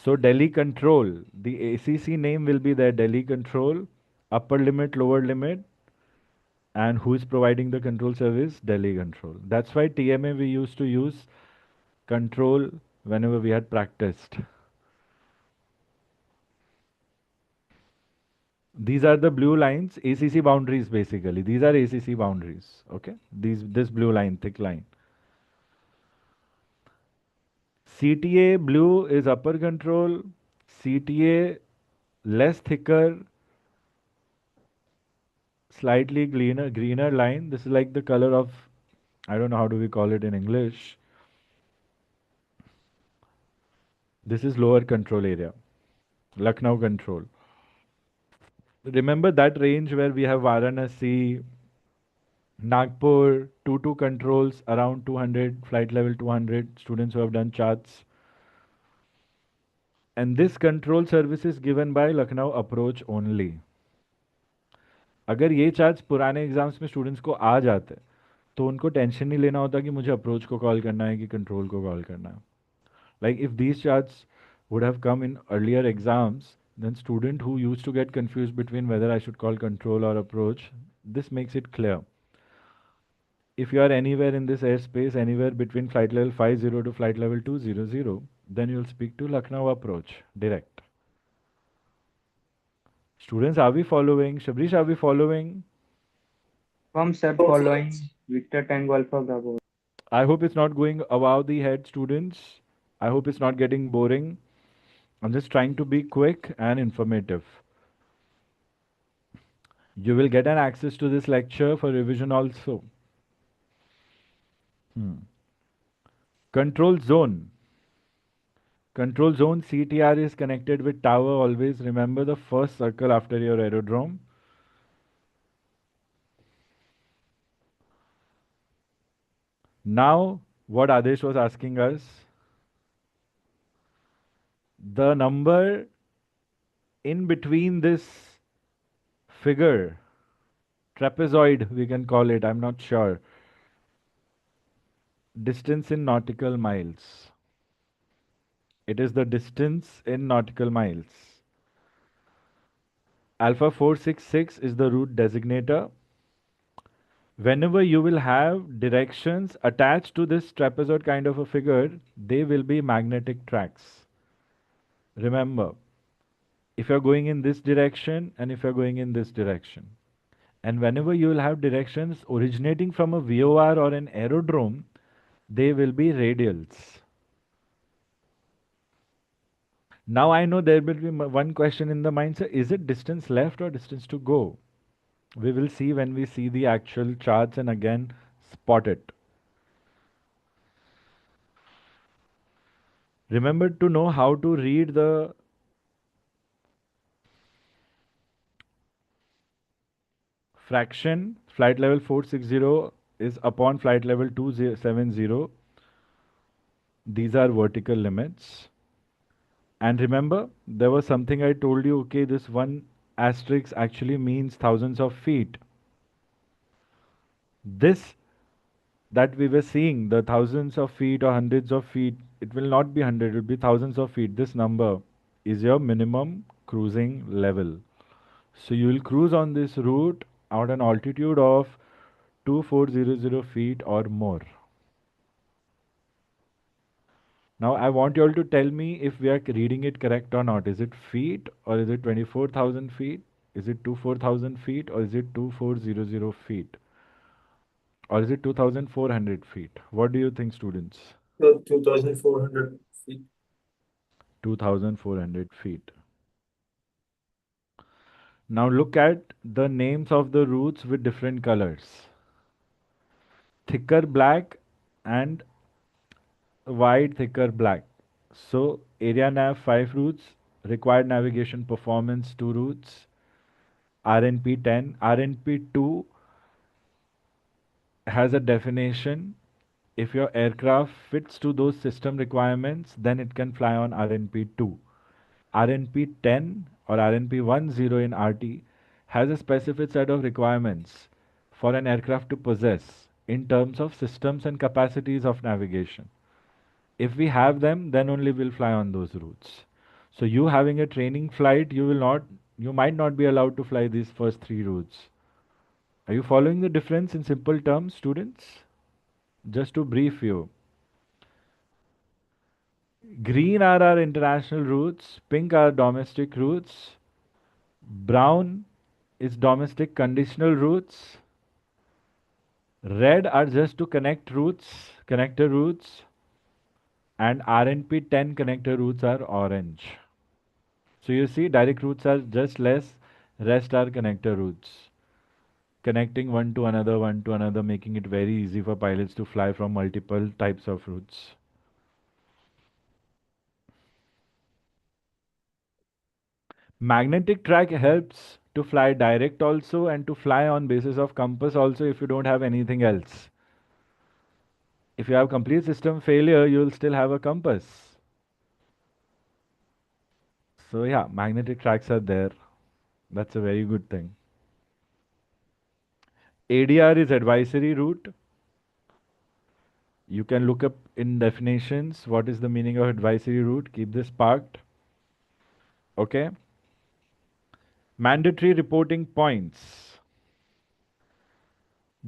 So Delhi Control, the ACC name will be there, Delhi Control, upper limit, lower limit, and who is providing the control service? Delhi Control. That's why TMA we used to use control whenever we had practiced. These are the blue lines, ACC boundaries basically. These are ACC boundaries, okay? This blue line, thick line. CTA blue is upper control, CTA less thicker, slightly greener line. This is like the color of, I don't know how do we call it in English. This is lower control area, Lucknow control. Remember that range where we have Varanasi, Nagpur, 2 controls around 200, flight level 200, students who have done charts. And this control service is given by Lucknow approach only. अगर ये charts पुराने exams में students को आ जाते तो उनको tension नहीं लेना होता कि मुझे अप्रोच को कॉल करना है कि कंट्रोल को कॉल करना है. Like if these charts would have come in earlier exams, then student who used to get confused between whether I should call control or approach, this makes it clear. If you are anywhere in this airspace, anywhere between flight level 50 to flight level 200, then you'll speak to Lucknow approach direct. Students, are we following? Shabrish, are we following? From set following Victor Tango Alpha Bravo. I hope it's not going above the head, students. I hope it's not getting boring. I'm just trying to be quick and informative. You will get an access to this lecture for revision also. Control zone. Control zone CTR is connected with tower. Always remember the first circle after your aerodrome. Now, what Adesh was asking us, the number in between this figure, trapezoid we can call it, I'm not sure, distance in nautical miles. It is the distance in nautical miles. Alpha 466 is the route designator. Whenever you will have directions attached to this trapezoid kind of a figure, they will be magnetic tracks. Remember, if you're going in this direction and if you're going in this direction. And whenever you will have directions originating from a VOR or an aerodrome, they will be radials. Now I know there will be one question in the mind, sir, is it distance left or distance to go? We will see when we see the actual charts and again spot it. Remember to know how to read the fraction. Flight level 460 is upon flight level 270. These are vertical limits. And remember, there was something I told you, okay, this one asterisk actually means thousands of feet. This that we were seeing, the thousands of feet or hundreds of feet, it will not be 100, it will be thousands of feet. This number is your minimum cruising level. So you will cruise on this route at an altitude of 2400 feet or more. Now I want you all to tell me if we are reading it correct or not. Is it feet or is it 24,000 feet? Is it 24,000 feet or is it 2400 feet? Or is it 2,400 feet? What do you think, students? 2,400 feet. 2,400 feet. Now look at the names of the routes with different colors. Thicker black and wide, thicker black. So area nav 5 routes, required navigation performance 2 routes, RNP 10. RNP 2 has a definition. If your aircraft fits to those system requirements, then it can fly on RNP 2. RNP 10 or RNP 10 in RT has a specific set of requirements for an aircraft to possess in terms of systems and capacities of navigation. If we have them, then only we'll fly on those routes. So you having a training flight, you might not be allowed to fly these first 3 routes. Are you following the difference in simple terms, students? Just to brief you. Green are our international routes, pink are domestic routes, brown is domestic conditional routes, red are just to connect routes, connector routes, and RNP 10 connector routes are orange. So you see direct routes are just less, rest are connector routes. Connecting one to another, making it very easy for pilots to fly from multiple types of routes. Magnetic track helps to fly direct also and to fly on basis of compass also if you don't have anything else. If you have complete system failure, you will still have a compass. So yeah, magnetic tracks are there. That's a very good thing. ADR is advisory route. You can look up in definitions what is the meaning of advisory route. Keep this parked. Okay. Mandatory reporting points.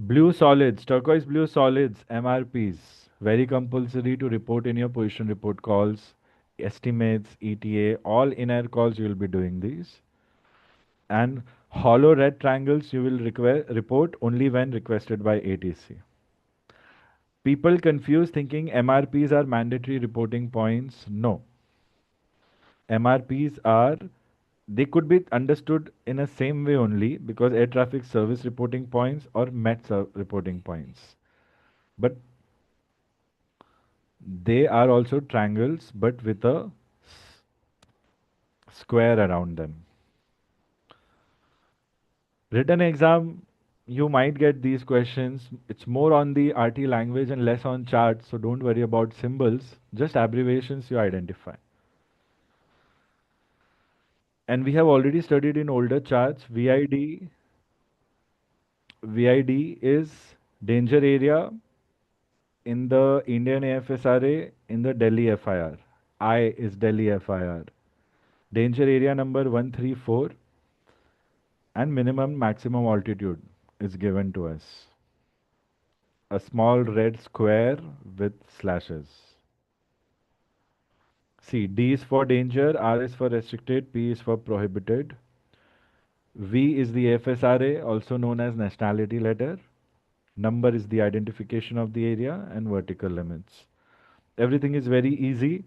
Blue solids, turquoise blue solids, MRPs. Very compulsory to report in your position report calls, estimates, ETA, all in-air calls you will be doing these. And hollow red triangles you will report only when requested by ATC. People confuse thinking MRPs are mandatory reporting points. No. MRPs are, they could be understood in a same way only because air traffic service reporting points or reporting points. But they are also triangles but with a square around them. Written exam, you might get these questions. It's more on the RT language and less on charts, so don't worry about symbols, just abbreviations you identify. And we have already studied in older charts, VID is danger area in the Indian AFSRA in the Delhi FIR. I is Delhi FIR. Danger area number 134 and minimum maximum altitude is given to us. A small red square with slashes. See, D is for danger, R is for restricted, P is for prohibited. V is the FSRA, also known as nationality letter. Number is the identification of the area and vertical limits. Everything is very easy.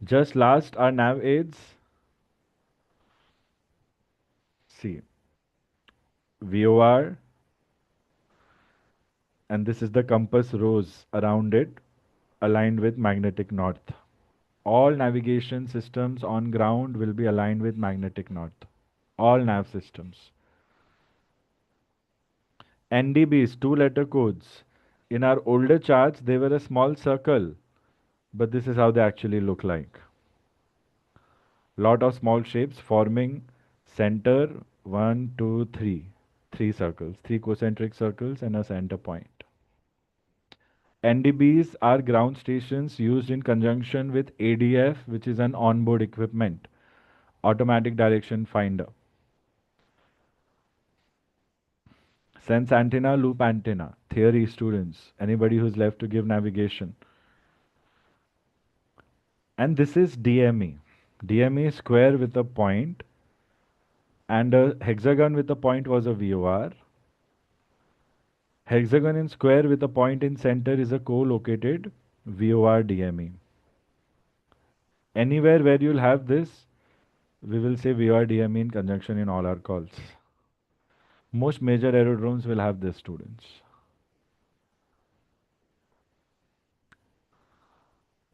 Just last are nav aids. See, VOR, and this is the compass rose around it, aligned with magnetic north. All navigation systems on ground will be aligned with magnetic north. All nav systems. NDBs, two-letter codes. In our older charts, they were a small circle, but this is how they actually look like. Lot of small shapes forming center, one, two, three. Three circles, three concentric circles and a center point. NDBs are ground stations used in conjunction with ADF, which is an onboard equipment, automatic direction finder. Sense antenna, loop antenna, theory students, anybody who's left to give navigation. And this is DME. DME is square with a point, and a hexagon with a point was a VOR. Hexagon and square with a point in center is a co-located VOR DME. Anywhere where you'll have this, we will say VOR DME in conjunction in all our calls. Most major aerodromes will have this, students.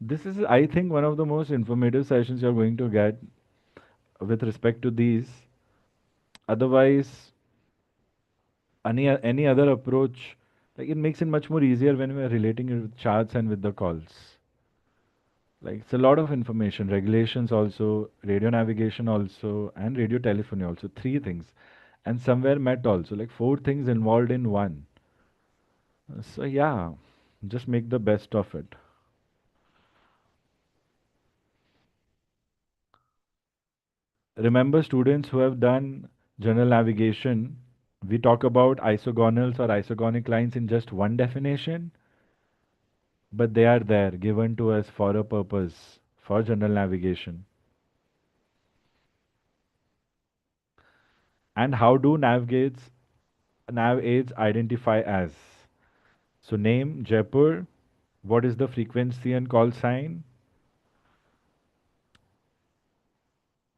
This is, I think, one of the most informative sessions you're going to get with respect to these. Otherwise, any other approach, like it makes it much more easier when we are relating it with charts and with the calls. Like it's a lot of information, regulations also, radio navigation also, and radio telephony also. Three things, and somewhere met also, like four things involved in one. So yeah, just make the best of it. Remember, students who have done general navigation, we talk about isogonals or isogonic lines in just one definition, but they are there, given to us for a purpose, for general navigation. And how do nav aids identify as? So name, Jaipur, what is the frequency and call sign?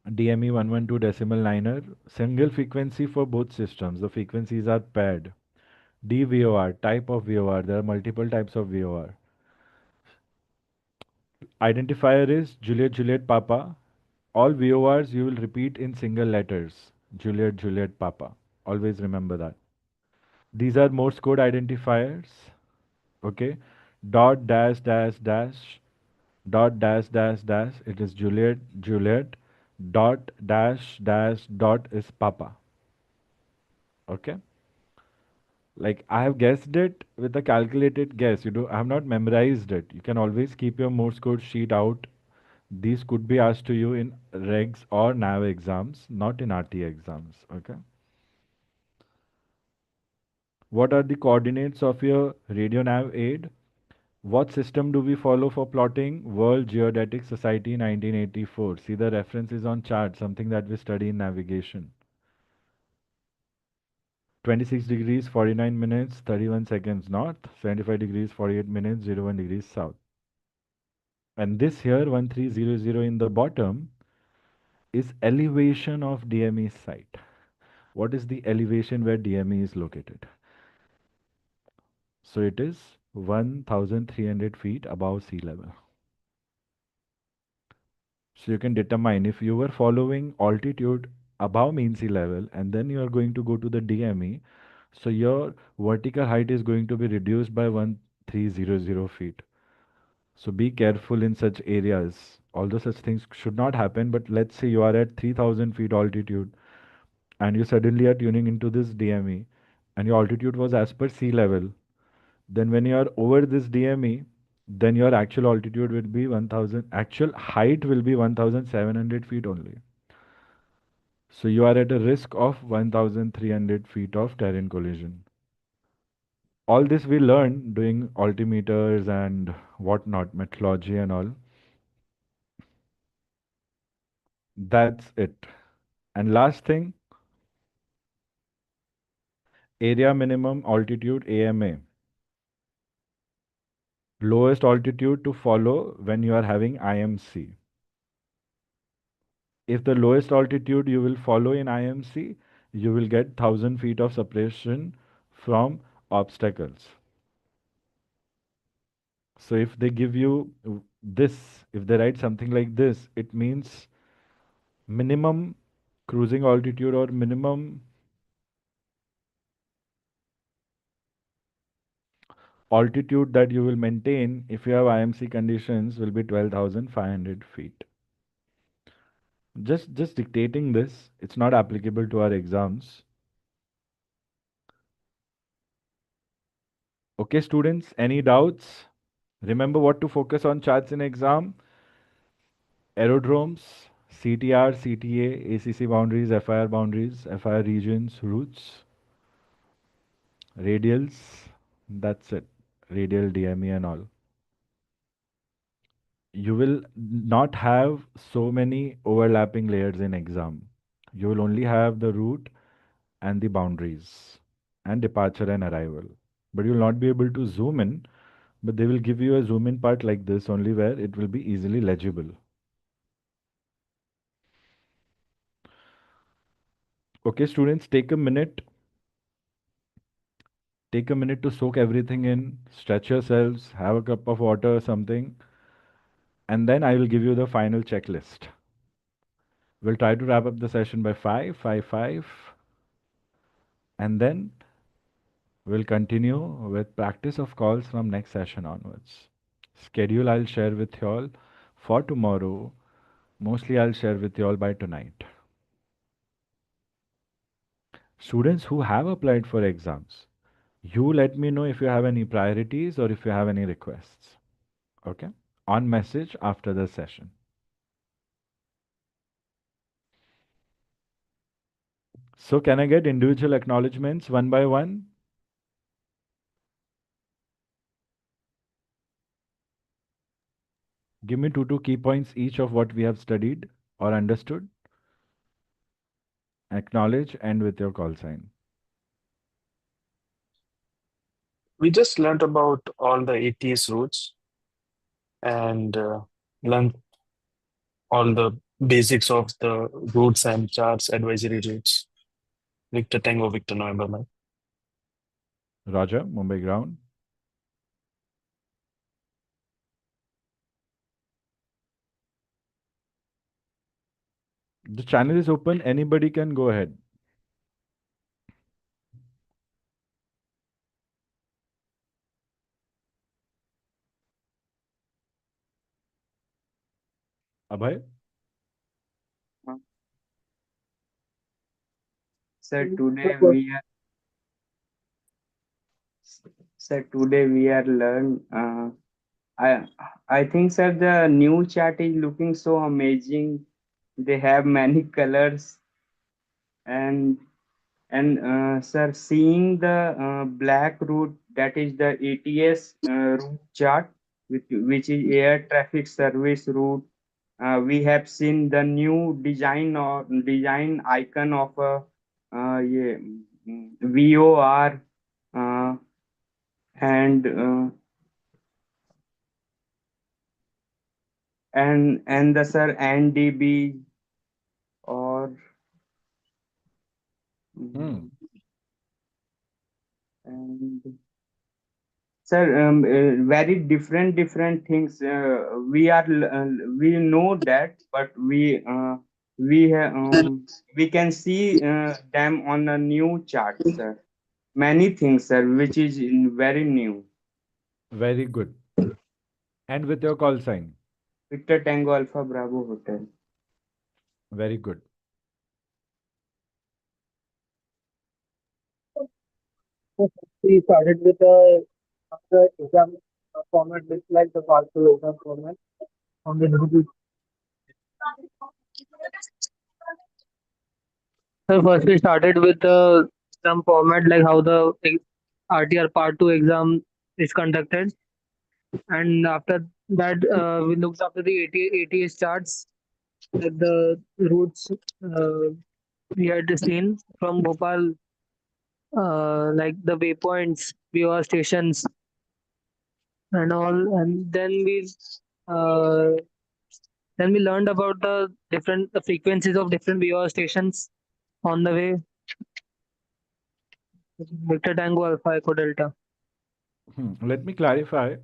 DME 112 decimal liner, single frequency for both systems. The frequencies are paired. DVOR, type of VOR. There are multiple types of VOR. Identifier is Juliet, Juliet, Papa. All VORs you will repeat in single letters. Juliet, Juliet, Papa. Always remember that. These are Morse code identifiers. Okay. Dot, dash, dash, dash. Dot, dash, dash, dash. It is Juliet, Juliet. Dot, dash, dash, dot is Papa. Okay. Like I have guessed it with a calculated guess. I have not memorized it. You can always keep your Morse code sheet out. These could be asked to you in regs or nav exams, not in RT exams. Okay. What are the coordinates of your radio nav aid? What system do we follow for plotting? World Geodetic Society 1984. See, the reference is on chart, something that we study in navigation. 26 degrees 49 minutes 31 seconds north, 75 degrees 48 minutes 01 degrees south. And this here 1300 in the bottom is elevation of DME site. What is the elevation where DME is located? So it is 1300 feet above sea level. So you can determine if you were following altitude above mean sea level and then you are going to go to the DME, so your vertical height is going to be reduced by 1300 feet. So be careful in such areas. Although such things should not happen, but let's say you are at 3000 feet altitude and you suddenly are tuning into this DME and your altitude was as per sea level, then when you are over this DME, then your actual altitude will be 1000, actual height will be 1700 feet only. So you are at a risk of 1300 feet of terrain collision. All this we learn doing altimeters and whatnot, metrology and all. That's it. And last thing, area minimum altitude AMA. Lowest altitude to follow when you are having IMC. If the lowest altitude you will follow in IMC, you will get 1000 feet of separation from obstacles. So if they give you this, if they write something like this, it means minimum cruising altitude or minimum altitude that you will maintain if you have IMC conditions will be 12,500 feet. Just dictating this, it's not applicable to our exams. Okay, students, any doubts? Remember what to focus on charts in exam. Aerodromes, CTR, CTA, ACC boundaries, FIR regions, routes, radials. That's it. Radial, DME and all. You will not have so many overlapping layers in exam. You will only have the route and the boundaries and departure and arrival. But you will not be able to zoom in, but they will give you a zoom in part like this only where it will be easily legible. Okay, students, take a minute. Take a minute to soak everything in, stretch yourselves, have a cup of water or something, and then I will give you the final checklist. We'll try to wrap up the session by 5, and then we'll continue with practice of calls from next session onwards. Schedule I'll share with you all for tomorrow. Mostly I'll share with you all by tonight. Students who have applied for exams, you let me know if you have any priorities or if you have any requests. Okay? On message after the session. So can I get individual acknowledgements one by one? Give me two key points each of what we have studied or understood. Acknowledge and with your call sign. We just learned about all the ATS routes and learned all the basics of the routes and charts, advisory routes. Victor Tango, Victor November, Mike. Roger, Mumbai ground. The channel is open. Anybody can go ahead. Abhay? Sir, today we are learn. I I think, sir, the new chart is looking so amazing. They have many colors, and sir, seeing the black route, that is the ATS route chart. which is air traffic service route. We have seen the new design icon of a yeah, VOR uh, and the sir NDB or Hmm. and sir, very different things. We know that, but we can see them on a new chart, sir. Many things, sir, which is very new. Very good. And with your call sign. Victor Tango Alpha Bravo Hotel. Very good. We started with the exam format looks like the part two exam format on the digital. So first we started with the exam format like how the RTR part two exam is conducted, and after that we looked after the ATS charts, like the routes we had seen from Bhopal, like the waypoints, VOR stations, and all, and uh, then we learned about the frequencies of different VOR stations on the way. Victor Tango Alpha Echo Delta. Let me clarify.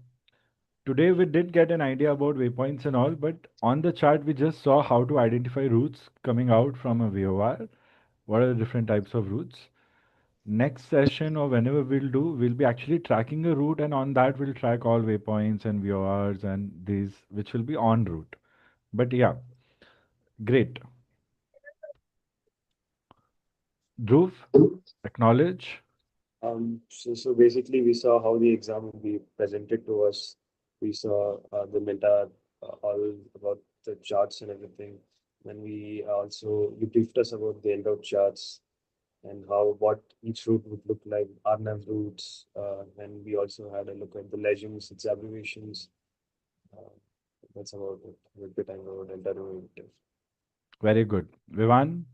Today we did get an idea about waypoints and all, but on the chart we just saw how to identify routes coming out from a VOR. What are the different types of routes? Next session or whenever we'll be actually tracking a route, and on that we'll track all waypoints and VORs and these which will be en route. But yeah, great. Dhruv, acknowledge. So basically, we saw how the exam will be presented to us. We saw the meta, all about the charts and everything. And we also, you briefed us about the end-out charts and how what each route would look like, RNAV routes. And we also had a look at the legends, its abbreviations. Uh, that's about it. With the Tango Delta derivative. Very good. Vivan,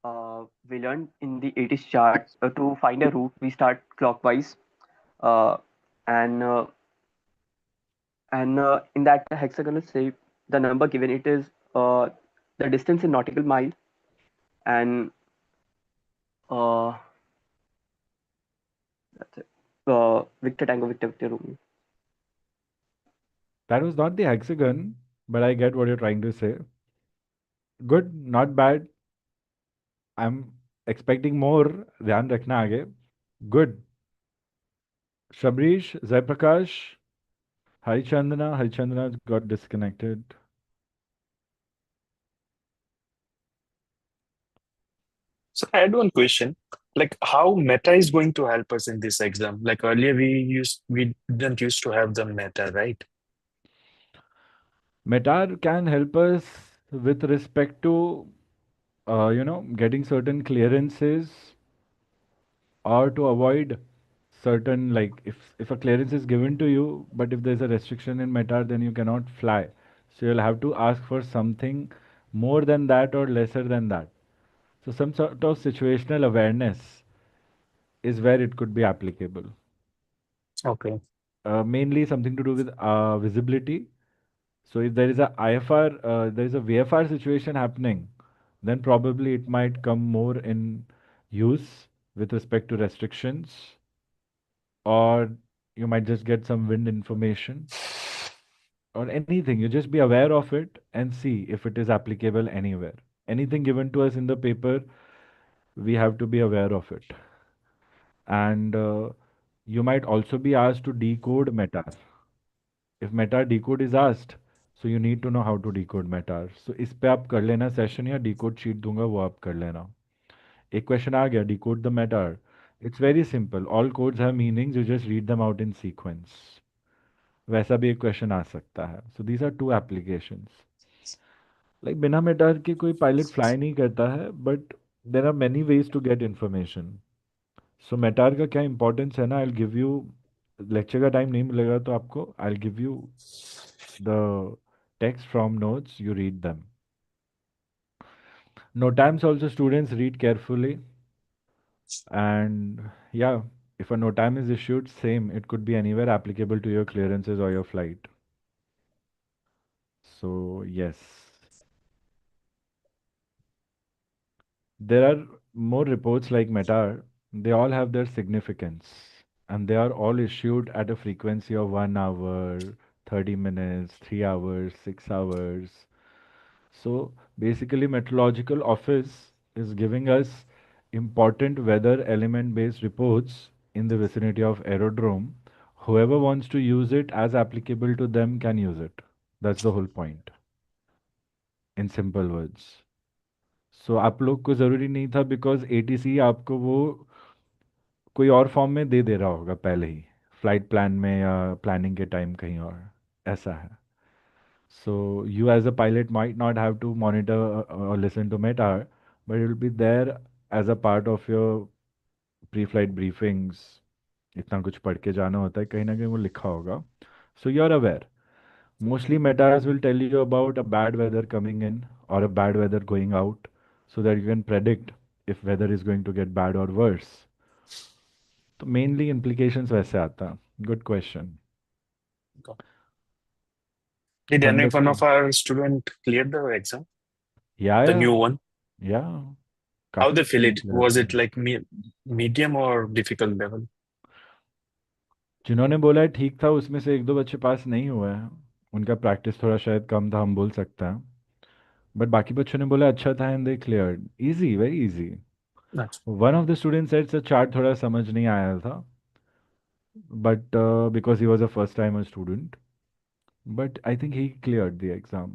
We learned in the 80s chart to find a route, we start clockwise, uh, and in that hexagonal shape, the number given it is the distance in nautical mile, and uh, that's it. Victor Tango Victor Victor Romeo. that was not the hexagon, but I get what you're trying to say. Good, not bad. I'm expecting more. Dhyan rakhna aage. Good. Shabrish, Zaiprakash, Harichandana got disconnected. So I had one question. Like how meta is going to help us in this exam? Like earlier we didn't used to have the meta, right? Metar can help us with respect to, getting certain clearances or to avoid certain, like if a clearance is given to you, but if there's a restriction in Metar, then you cannot fly. So you'll have to ask for something more than that or lesser than that. So some sort of situational awareness is where it could be applicable. Okay. Mainly something to do with visibility. So if there is a IFR, there is a VFR situation happening, then probably it might come more in use with respect to restrictions, or you might just get some wind information or anything. You just be aware of it and see if it is applicable anywhere. Anything given to us in the paper, we have to be aware of it. And you might also be asked to decode METAR. If METAR decode is asked, so you need to know how to decode METAR. So इस पे आप कर लेना session या decode sheet दूंगा वो आप कर लेना. एक question आ गया decode the METAR. It's very simple. All codes have meanings. You just read them out in sequence. वैसा भी एक question आ सकता है. So these are two applications. Like बिना METAR के कोई pilot fly नहीं करता है, but there are many ways to get information. So METAR का क्या importance है ना? I'll give you लेक्चर का टाइम नहीं मिलेगा तो आपको I give you the text from notes, you read them. No times also students read carefully, and yeah, if a no time is issued, same, it could be anywhere applicable to your clearances or your flight. So yes, there are more reports like METAR. They all have their significance, and they are all issued at a frequency of 1 hour, 30 minutes, 3 hours, 6 hours. So basically, meteorological office is giving us important weather element based reports in the vicinity of aerodrome. Whoever wants to use it as applicable to them can use it. That's the whole point in simple words. So आप लोग को ज़रूरी नहीं था because ATC आपको वो कोई और फॉर्म में दे दे रहा होगा पहले ही, फ्लाइट प्लान में या प्लानिंग के टाइम कहीं और, ऐसा है. So you as a pilot might not have to monitor or listen to METAR, but it will be there as a part of your pre-flight briefings. इतना कुछ पढ़ के जाना होता है, कहीं ना कहीं वो लिखा होगा. So you're aware. Mostly METARs will tell you about a bad weather coming in or a bad weather going out, so that you can predict if weather is going to get bad or worse. तो mainly implications वैसे आता है. Good question. Did any one Wonderful. of our student clear the exam, Yeah, the yeah, new one? yeah. How काफी they feel student it? clear Was किए. it like medium or difficult level? जिन्होंने बोला है ठीक था, उसमें से एक दो बच्चे पास नहीं हुए हैं. उनका प्रैक्टिस थोड़ा शायद कम था, हम बोल सकते हैं. बट बाकी बच्चों ने बोला अच्छा था and they cleared easy, very easy. Nice. One of the student said sir chart थोड़ा समझ नहीं आया था, but because he was a first time student, but I think he cleared the exam.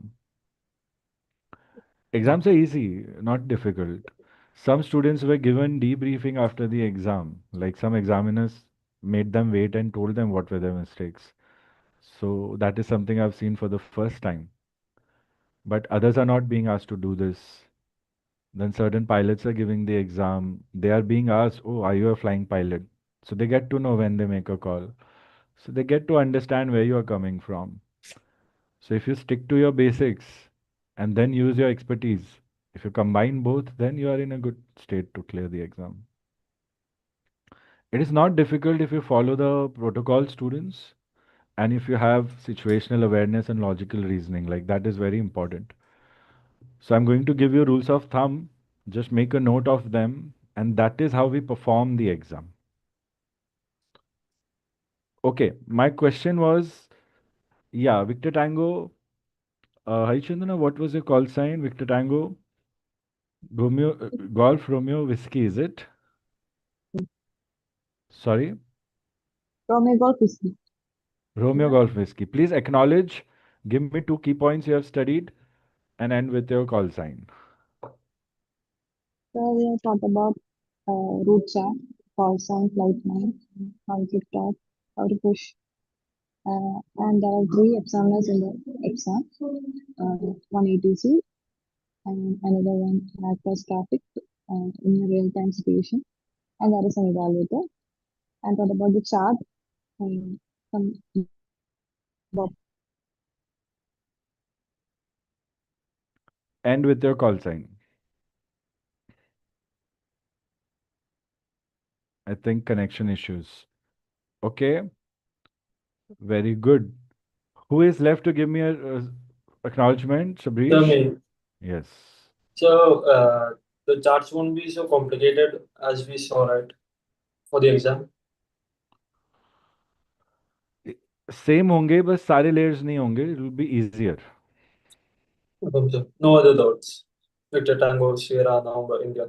Exams are easy, not difficult. Some students were given debriefing after the exam, like some examiners made them wait and told them what were their mistakes. So that is something I've seen for the first time. But others are not being asked to do this. Then certain pilots are giving the exam. They are being asked, oh, are you a flying pilot? So they get to know when they make a call. So they get to understand where you are coming from. So if you stick to your basics and then use your expertise, if you combine both, then you are in a good state to clear the exam. It is not difficult if you follow the protocol, students, and if you have situational awareness and logical reasoning, like that is very important. So I'm going to give you rules of thumb, just make a note of them, and that is how we perform the exam. Okay, my question was, yeah, Victor Tango, Hi Chandana, what was your call sign? Victor Tango, Romeo, Golf Romeo Whiskey, is it? Sorry, Romeo Golf Whiskey. Romeo Golf Whiskey. Please acknowledge, give me 2 key points you have studied, and end with your call sign. So we have talked about route chart, call sign, flight name, how to start, how to push. And there are three examiners in the exam. One ATC and another one across traffic in a real-time situation. And there is an evaluator. And what about the chart? Some about End with your call sign. I think connection issues. Okay, very good. Who is left to give me a acknowledgement? Sabrish? me. Yes. So the charts won't be so complicated as we saw, right, for the exam. Same होंगे, बस सारे layers नहीं होंगे. It will be easier. No other doubts. Victor Tango, Sierra, November, India.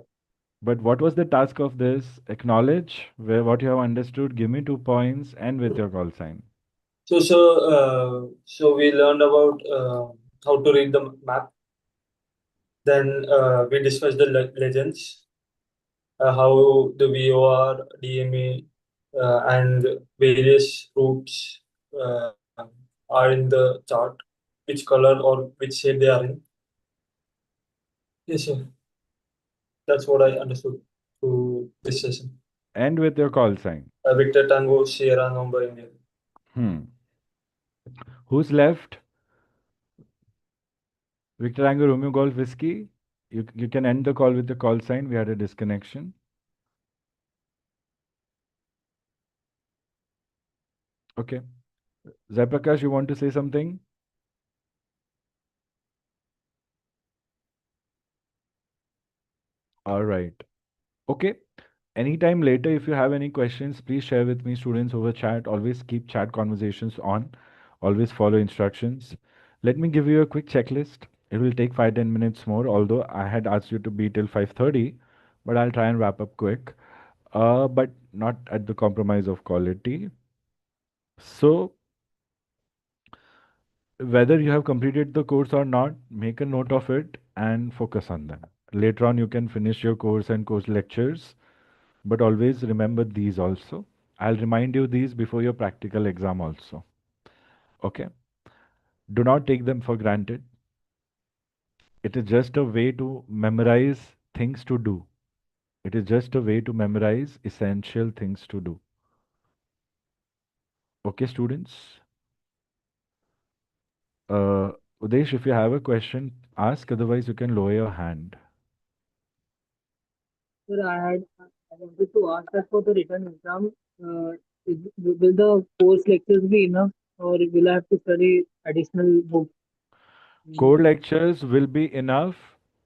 But what was the task of this? Acknowledge where what you have understood. Give me 2 points. End with your call sign. So we learned about how to read the map. Then we discussed the legends, how the VOR, DMA, and various routes uh, are in the chart, which color or which shape they are in. Yes, sir. That's what I understood through this session. End with your call sign. Victor Tango Sierra November India. Who's left? Victor Tango Romeo Golf Whiskey. You can end the call with the call sign. We had a disconnection. Okay. Zaiprakash, you want to say something? All right. Okay. Anytime later, if you have any questions, please share with me, students, over chat. Always keep chat conversations on. Always follow instructions. Let me give you a quick checklist. It will take 5-10 minutes more, although I had asked you to be till 5:30, but I'll try and wrap up quick. But not at the compromise of quality. So, whether you have completed the course or not, make a note of it and focus on them. Later on, you can finish your course and course lectures, but always remember these also. I'll remind you these before your practical exam also. Okay? Do not take them for granted. It is just a way to memorize things to do. It is just a way to memorize essential things to do. Okay, students? Udesh, if you have a question, ask. Otherwise, you can lower your hand. Sir, I wanted to ask that for the written exam, will the course lectures be enough, or will I have to study additional books? Core lectures will be enough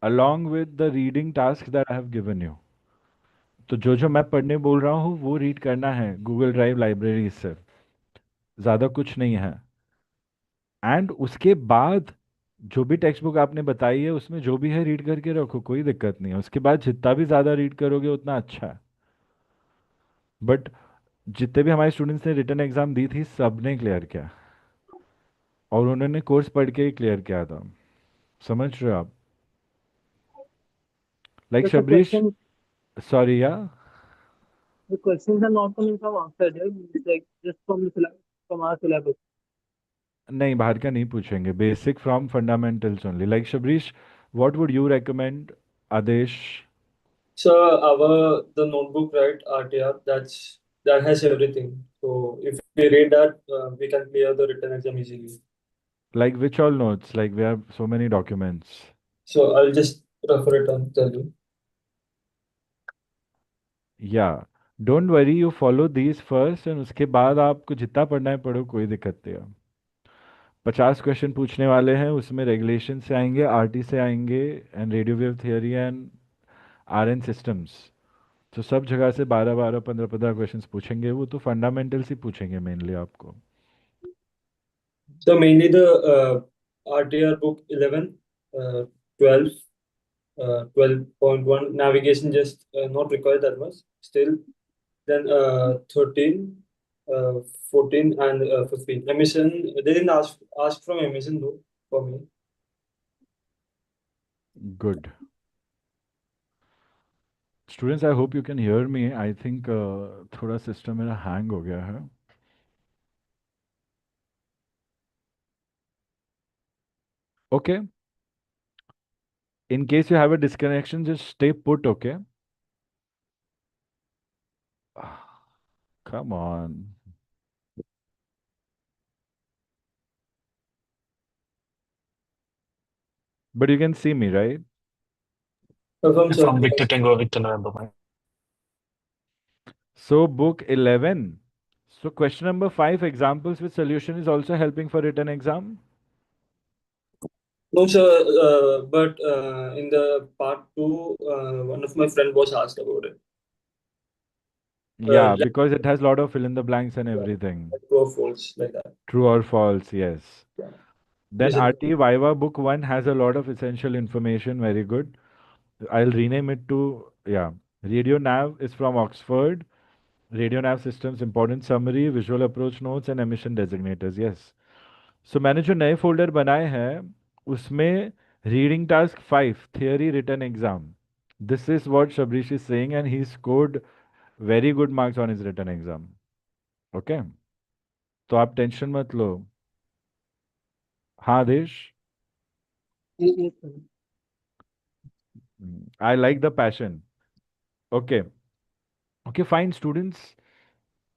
along with the reading tasks that I have given you. तो जो मैं पढ़ने बोल रहा हूँ वो read करना है गूगल ड्राइव लाइब्रेरी से, ज़्यादा कुछ नहीं है. एंड उसके बाद जो भी टेक्स्ट बुक आपने बताई है उसमें जो भी है रीड करके रखो, कोई दिक्कत नहीं है. उसके बाद जितना भी ज़्यादा रीड करोगे उतना अच्छा है. बट जितने भी हमारे स्टूडेंट्स ने रिटर्न एग्जाम दी थी सब ने क्लियर किया, और उन्होंने कोर्स पढ़ के ही क्लियर किया था. समझ रहे हो आप? Like But the Shabarish, question, sorry या the questions are not coming from outside, right? It's like just from the from our syllabus. नहीं, बाहर का नहीं पूछेंगे. Basic from fundamentals only. Like Shabrish, what would you recommend? Adesh? So the notebook, right, RTR, that has everything. So if we read that, we can clear the written exam easily. Like which all notes? Like we have so many documents. So I'll just refer it and tell you. Yeah. Don't worry, you follow these first and उसके बाद आपको जितना पढ़ना है पढ़ो, कोई दिक्कत नहीं है. 50 क्वेश्चन पूछने वाले हैं, उसमें रेगुलेशन से आएंगे, आरटी से आएंगे, and radio wave theory and RN systems. तो सब जगह से 12-12, 15-15 क्वेश्चंस पूछेंगे. वो तो फंडामेंटल्स ही पूछेंगे मेनली आपको. So mainly the RTR book 11, 12, 12.1 navigation just not required that much still. Then 13, uh, 14 and 15. Emission, they didn't ask from emission though for me. Good. Students, I hope you can hear me. I think थोड़ा system मेरा hang हो गया है. Okay. In case you have a disconnection, just stay put, okay? Come on. But you can see me, right? From sir. From Victor Tango, Victor November. Mike. So, book 11. So, question number 5, examples with solution, is also helping for written exam. No, sir, but in the part 2, one of my friend was asked about it. Yeah, Like because it has a lot of fill in the blanks and everything. true or false, like that. True or false, yes. Yeah. Then Is it RT Viva book 1 has a lot of essential information. Very good. I'll rename it to, yeah. Radio Nav is from Oxford. Radio Nav Systems Important Summary, Visual Approach Notes and Emission Designators. Yes. So मैंने जो नए folder बनाए हैं उसमें reading task 5 theory written exam. This is what Shabrish is saying and he scored very good marks on his written exam. Okay, तो आप tension मत लो. हाँ Desh, Yes, sir. I like the passion. Okay, Okay, fine, students.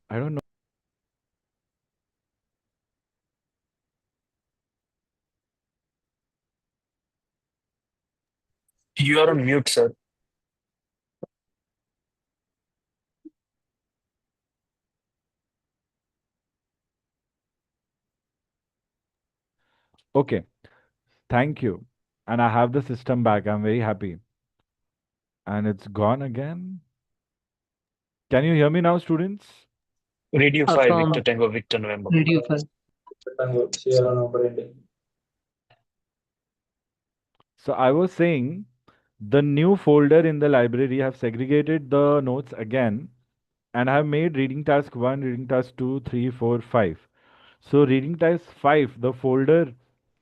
I don't know. You are on mute, sir. Okay, thank you. And I have the system back. I'm very happy. And it's gone again. Can you hear me now, students? Radio 5, Affirm. Victor Tango, Victor November. Radio 5. Serial number ending. So I was saying the new folder in the library have segregated the notes again and I have made reading task 1, reading task 2, 3, 4, 5. So reading task 5, the folder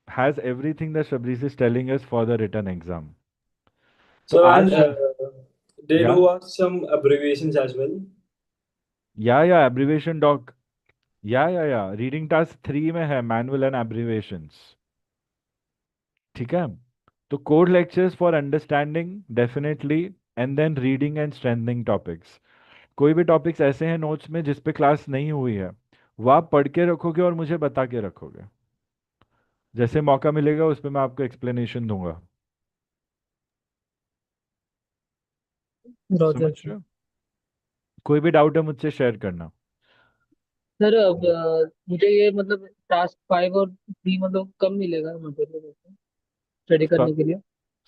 has everything that Shabris is telling us for the written exam. So So, and आज they yeah do ask some abbreviations as well. yeah abbreviation doc yeah reading task 3 में है manual and abbreviations. ठीक है तो code lectures for understanding definitely and then reading and strengthening topics कोई भी topics ऐसे हैं नोट्स में जिस पे क्लास नहीं हुई है वो आप पढ़ के रखोगे और मुझे बता के रखोगे जैसे मौका मिलेगा उस पे मैं आपको एक्सप्लेनेशन दूंगा रोजर समझ रहे हो कोई भी डाउट है मुझसे शेयर करना सर अब मुझे ये मतलब टास्क 5 और 3 मतलब कब मिलेगा मटेरियल स्टडी करने के लिए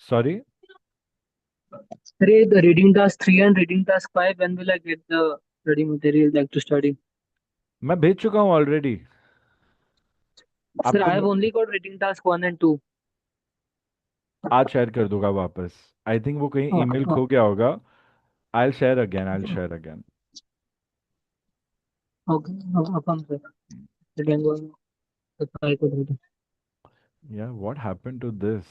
सॉरी सर ये the reading task 3 and reading task 5 when will I get the study material like to study मैं भेज चुका हूँ ऑलरेडी सर आपको I have only got reading task 1 and 2 आज शेयर कर दूंगा वापस आई थिंक वो कहीं ईमेल खो गया होगा I will share again okay अपन सर रीडिंग ट्राई कर दो या what happened to this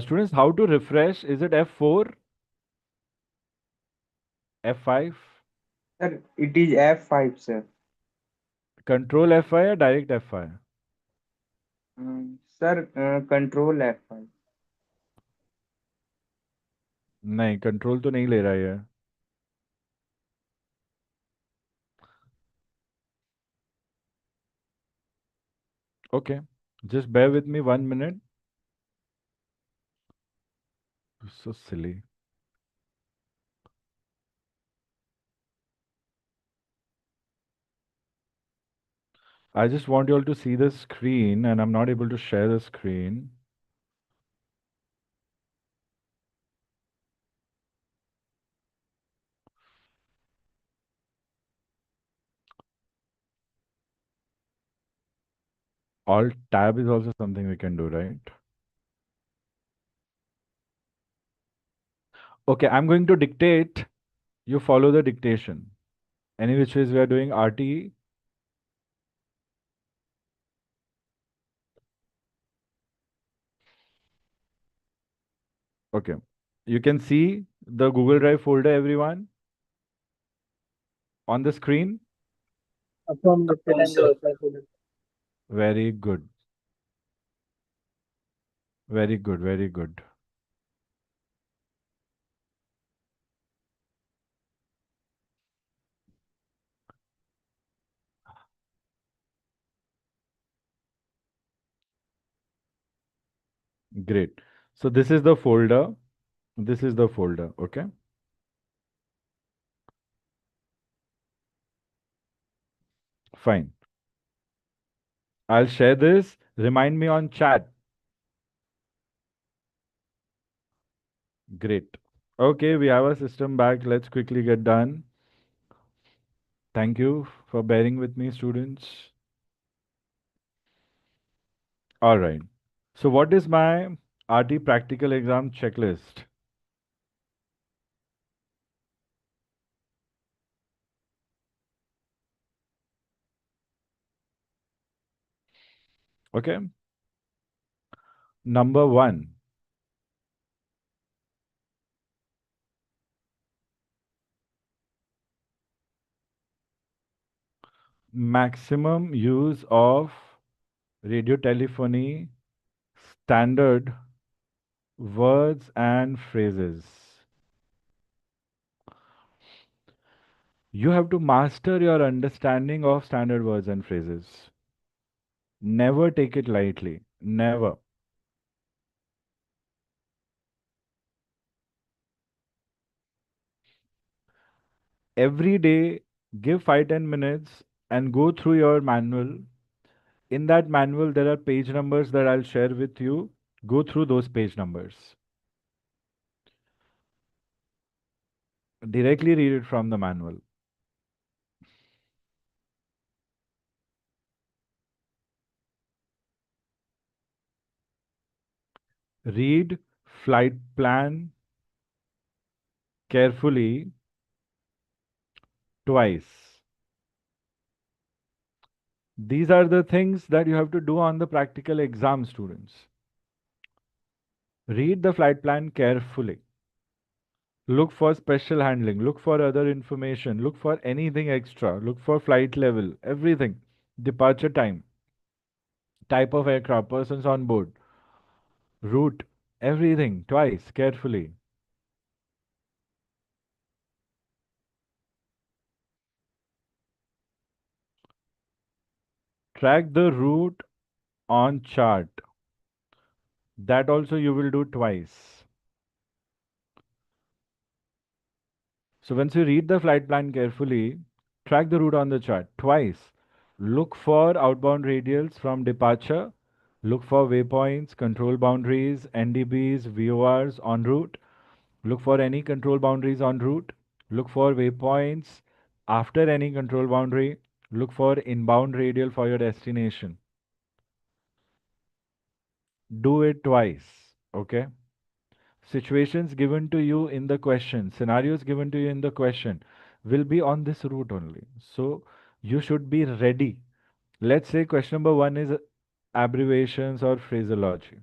students, how to refresh? Is it F4, F5, Sir, it is F5, sir. Control F5 या Direct F5? Sir, control F5. नहीं control तो नहीं ले रहा है ये Okay, just bear with me 1 minute. So silly. I just want you all to see the screen and I'm not able to share the screen. Alt tab is also something we can do, right? Okay, I'm going to dictate. You follow the dictation. Any which ways we are doing RTE. Okay. You can see the Google Drive folder, everyone, on the screen. Upon Sir. Very good. Very good. Very good. Great. So this is the folder. This is the folder. Okay. Fine. I'll share this. Remind me on chat. Great. Okay, we have our system back. Let's quickly get done. Thank you for bearing with me, students. All right. So what is my RT practical exam checklist? Okay. Number 1. Maximum use of radio telephony, standard words and phrases. You have to master your understanding of standard words and phrases. Never take it lightly. Never. Every day, give 5-10 minutes and go through your manual. In that manual, there are page numbers that I'll share with you. Go through those page numbers. Directly read it from the manual. Read flight plan carefully twice. These are the things that you have to do on the practical exam, students. Read the flight plan carefully. Look for special handling. Look for other information. Look for anything extra. Look for flight level. Everything. Departure time. Type of aircraft. Persons on board. Route. Everything. Twice. Carefully. Track the route on chart. That also you will do twice. So once you read the flight plan carefully, track the route on the chart twice. Look for outbound radials from departure. Look for waypoints, control boundaries, NDBs, VORs en route. Look for any control boundaries en route. Look for waypoints after any control boundary. Look for inbound radial for your destination. Do it twice, okay? Situations given to you in the question, scenarios given to you in the question will be on this route only. So you should be ready. Let's say question number 1 is abbreviations or phraseology.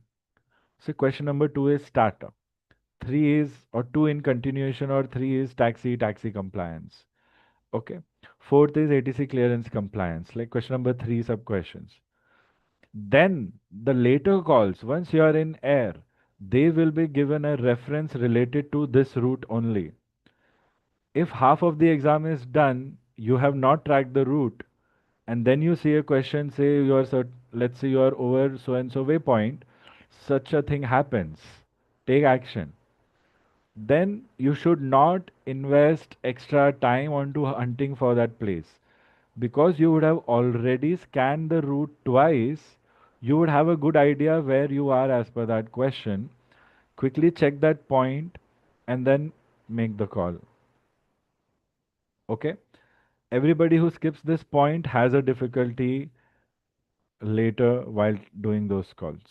So question number 2 is startup. 3 is or 2 in continuation or 3 is taxi compliance. Okay. 4th is ATC clearance compliance. Like question number 3 sub questions. Then the later calls, once you are in air, they will be given a reference related to this route only. If half of the exam is done, you have not tracked the route, and then you see a question, say you are, let's say you are over so and so waypoint, such a thing happens. Take action. Then you should not invest extra time onto hunting for that place because you would have already scanned the route twice. You would have a good idea where you are as per that question. Quickly check that point and then make the call. Okay? Everybody who skips this point has a difficulty later while doing those calls.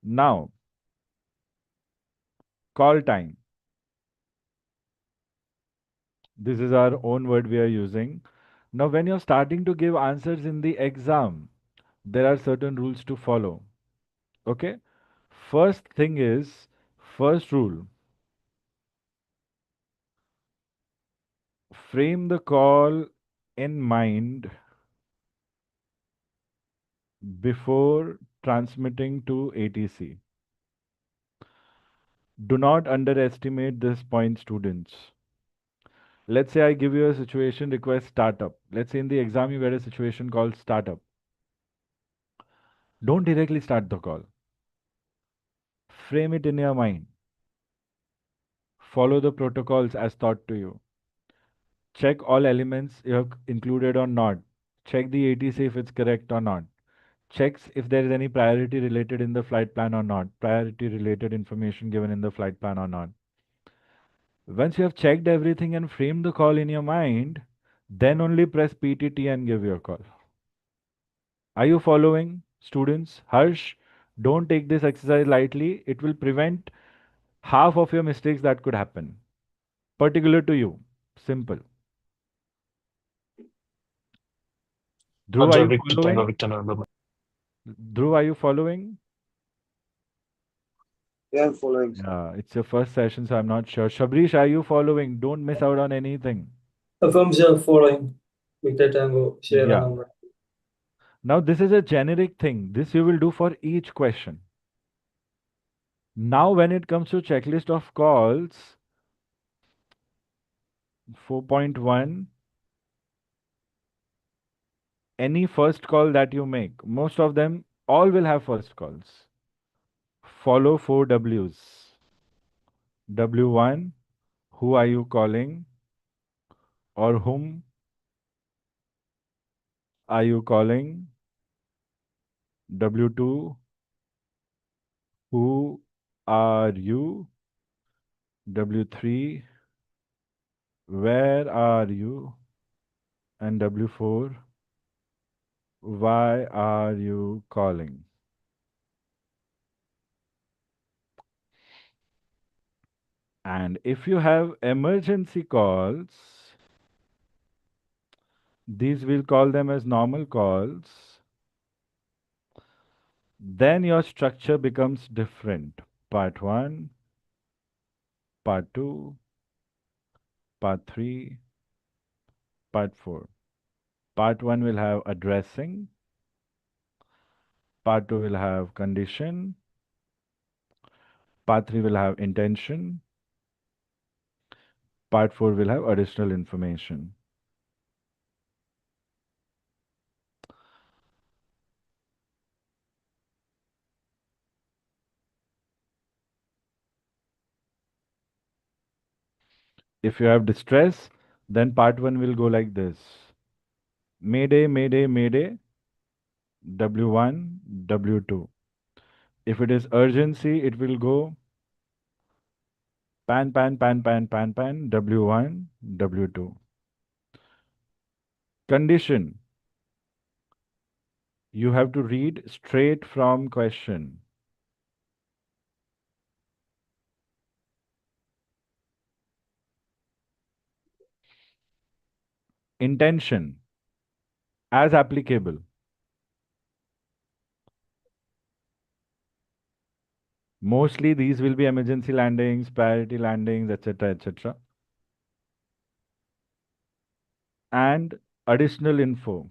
Now, call time. This is our own word we are using. Now, when you're starting to give answers in the exam, there are certain rules to follow. Okay? First thing is, first rule, frame the call in mind before transmitting to ATC. Do not underestimate this point, students. Let's say I give you a situation request startup. Let's say in the exam you get a situation called startup. Don't directly start the call. Frame it in your mind. Follow the protocols as taught to you. Check all elements you have included or not. Check the ATC if it's correct or not. Checks if there is any priority related in the flight plan or not. Priority related information given in the flight plan or not. Once you have checked everything and framed the call in your mind, then only press PTT and give your call. Are you following, students? Harsh, don't take this exercise lightly. It will prevent half of your mistakes that could happen. Particular to you. Simple. Dhruv, are you following? Dhruv, are you following? Yeah, I'm following. Yeah, it's your first session, so I'm not sure. Shabrish, are you following? Don't miss out on anything. Affirms the following. Victor Tango, Sierra Yeah. number. Now this is a generic thing. This you will do for each question. Now when it comes to checklist of calls, 4.1, any first call that you make, most of them all will have first calls. Follow 4 W's. W1, who are you calling or whom are you calling? W2, who are you? W3, where are you? And W4, why are you calling? And if you have emergency calls, these we'll call them as normal calls. Then your structure becomes different. Part 1, Part 2, Part 3, Part 4. Part 1 will have addressing. Part 2 will have condition. Part 3 will have intention. Part 4 will have additional information. If you have distress, then part 1 will go like this. Mayday, mayday, mayday, W1, W2. If it is urgency, it will go pan, pan, pan, pan, pan, pan, W1, W2. Condition. You have to read straight from question. Intention. As applicable. Mostly these will be emergency landings, priority landings, etc., etc. And additional info.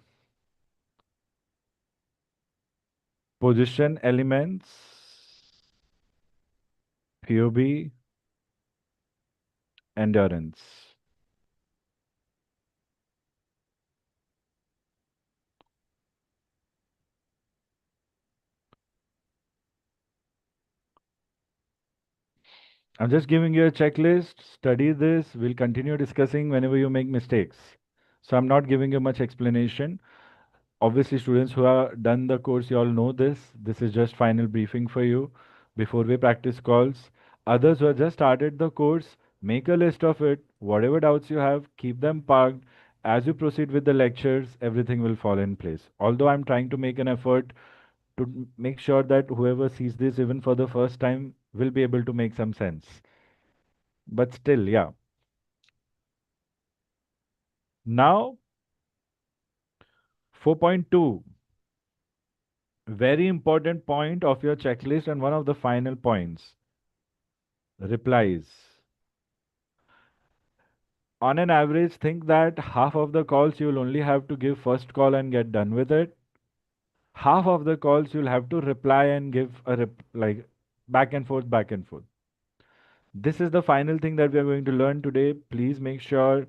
Position elements, POB, endurance. I'm just giving you a checklist. Study this. We'll continue discussing whenever you make mistakes. So I'm not giving you much explanation. Obviously, students who have done the course, you all know this. This is just final briefing for you before we practice calls. Others who have just started the course, make a list of it. Whatever doubts you have, keep them parked. As you proceed with the lectures, everything will fall in place. Although I'm trying to make an effort to make sure that whoever sees this even for the first time will be able to make some sense. But still, yeah. Now, 4.2, very important point of your checklist and one of the final points, replies. On an average, think that half of the calls you'll only have to give first call and get done with it. Half of the calls you'll have to reply and give a like back and forth, back and forth. This is the final thing that we are going to learn today. Please make sure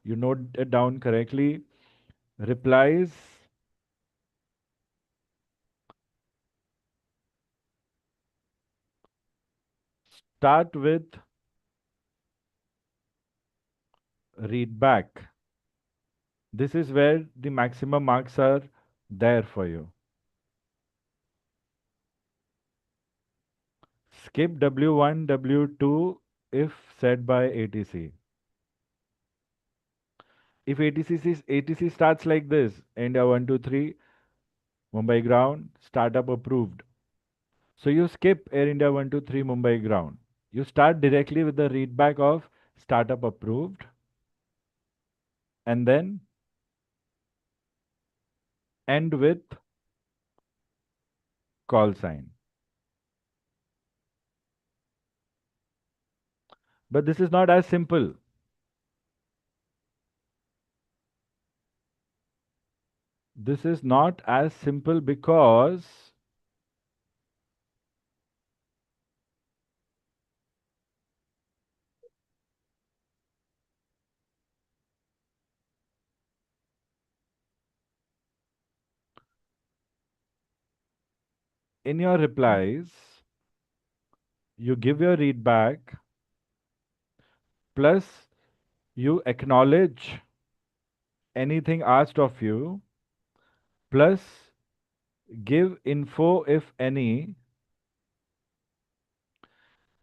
you note it down correctly. Replies. Start with read back. This is where the maximum marks are there for you. Skip W1, W2 if said by ATC. If ATC starts like this, India 123, Mumbai ground, startup approved. So you skip Air India 123 Mumbai ground. You start directly with the readback of startup approved and then end with call sign. But this is not as simple. This is not as simple because in your replies, you give your read back, plus you acknowledge anything asked of you, plus give info if any,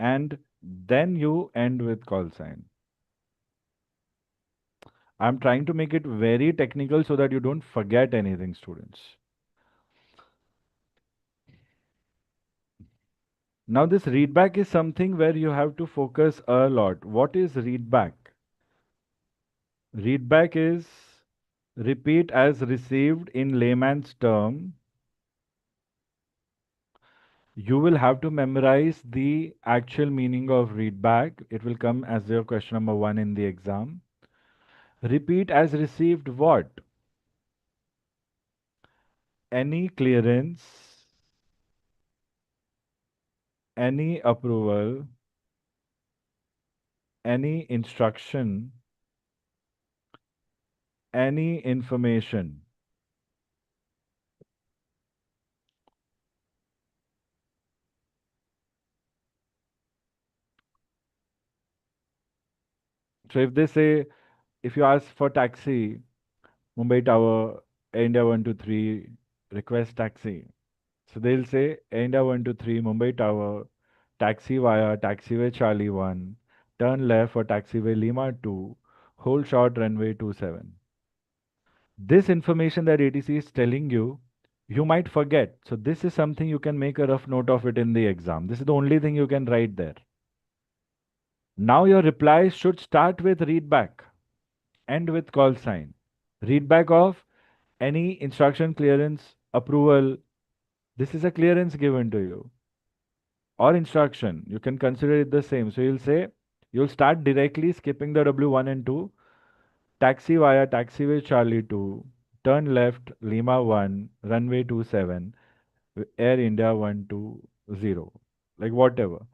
and then you end with call sign. I'm trying to make it very technical so that you don't forget anything, students. Now, this readback is something where you have to focus a lot. What is readback? Readback is repeat as received in layman's term. You will have to memorize the actual meaning of readback. It will come as your question number 1 in the exam. Repeat as received what? Any clearance, any approval, any instruction, any information. So if they say, if you ask for taxi, Mumbai Tower, Air India 123, request taxi. So they'll say Air India 123, Mumbai Tower, taxi via taxiway Charlie 1, turn left for taxiway Lima 2, hold short runway 27. This information that ATC is telling you, you might forget. So this is something you can make a rough note of it in the exam. This is the only thing you can write there. Now your replies should start with readback, end with call sign. Readback of any instruction, clearance, approval. This is a clearance given to you. Or instruction. You can consider it the same. So you'll say, you'll start directly skipping the W1 and 2. Taxi via taxiway Charlie 2. Turn left, Lima 1, runway 27, Air India 120. Like whatever.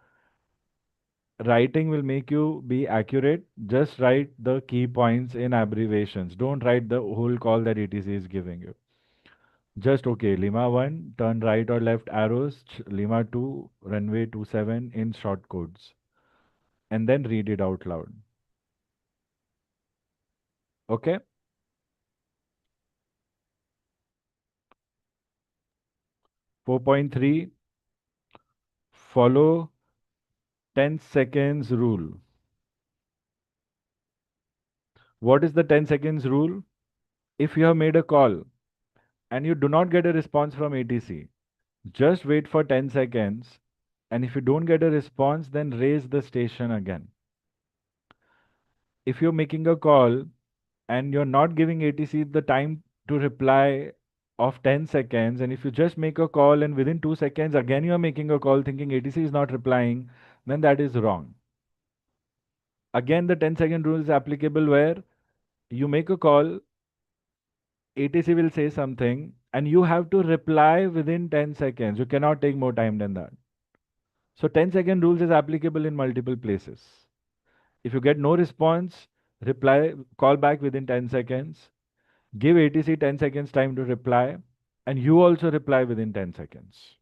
Writing will make you be accurate. Just write the key points in abbreviations. Don't write the whole call that ETC is giving you. Just okay, Lima 1, turn right or left arrows, Lima 2, runway 27 in short codes. And then read it out loud. Okay? Four point three, follow 10 seconds rule. What is the 10 seconds rule? If you have made a call and you do not get a response from ATC, just wait for 10 seconds. And if you don't get a response, then raise the station again. If you're making a call and you're not giving ATC the time to reply of 10 seconds, and if you just make a call and within 2 seconds again you're making a call thinking ATC is not replying, then that is wrong. Again, the 10-second rule is applicable where you make a call, ATC will say something, and you have to reply within 10 seconds. You cannot take more time than that. So 10-second rules is applicable in multiple places. If you get no response, reply, call back within 10 seconds. Give ATC 10 seconds time to reply, and you also reply within 10 seconds.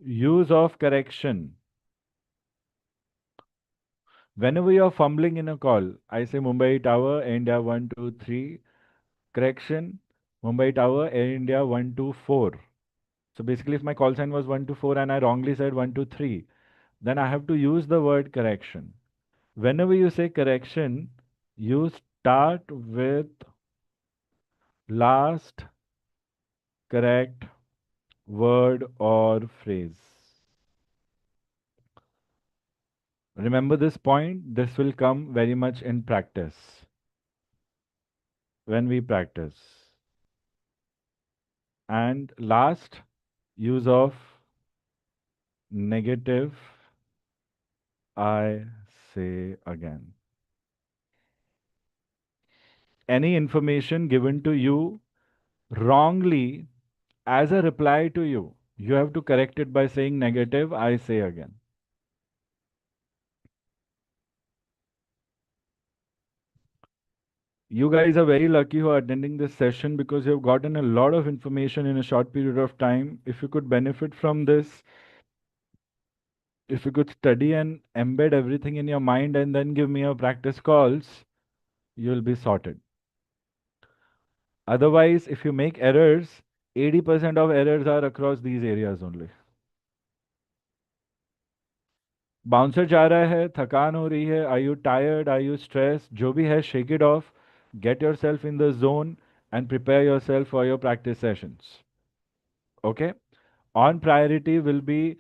Use of correction. Whenever you're fumbling in a call, I say Mumbai Tower, India 123, correction, Mumbai Tower, Air India 124. So basically, if my call sign was 124 and I wrongly said 123, then I have to use the word correction. Whenever you say correction, you start with last correct word or phrase. Remember this point, this will come very much in practice. When we practice. And last, use of negative I say again. Any information given to you wrongly as a reply to you, you have to correct it by saying negative, I say again. You guys are very lucky who are attending this session because you've gotten a lot of information in a short period of time. If you could benefit from this, if you could study and embed everything in your mind and then give me a practice calls, you'll be sorted. Otherwise, if you make errors, 80% of errors are across these areas only. Bouncer जा रहा है, थकान हो रही है, are you tired, are you stressed, जो भी है, shake it off, get yourself in the zone and prepare yourself for your practice sessions. Okay? On priority will be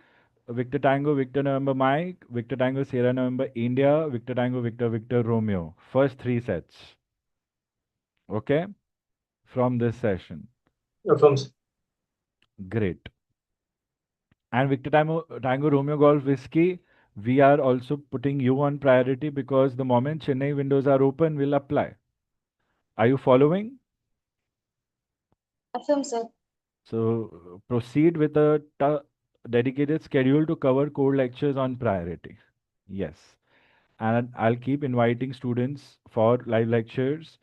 Victor Tango, Victor November Mike, Victor Tango, Sierra November India, Victor Tango, Victor, Victor Romeo. First 3 sets. Okay? From this session. From Great. And Victor Tango Romeo Golf Whiskey, we are also putting you on priority because the moment Chennai windows are open, we'll apply. Are you following? Affirm, sir. So proceed with a dedicated schedule to cover core lectures on priority. Yes. And I'll keep inviting students for live lectures.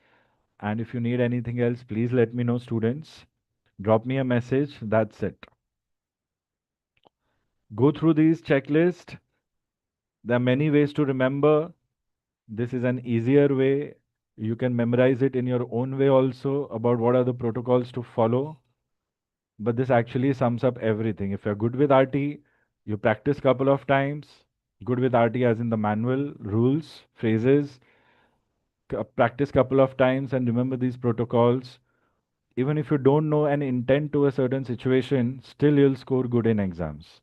And if you need anything else, please let me know, students. Drop me a message. That's it. Go through these checklists. There are many ways to remember. This is an easier way. You can memorize it in your own way also about what are the protocols to follow. But this actually sums up everything. If you're good with RT, you practice couple of times. Good with RT as in the manual, rules, phrases. Practice couple of times and remember these protocols. Even if you don't know an intent to a certain situation, still you'll score good in exams.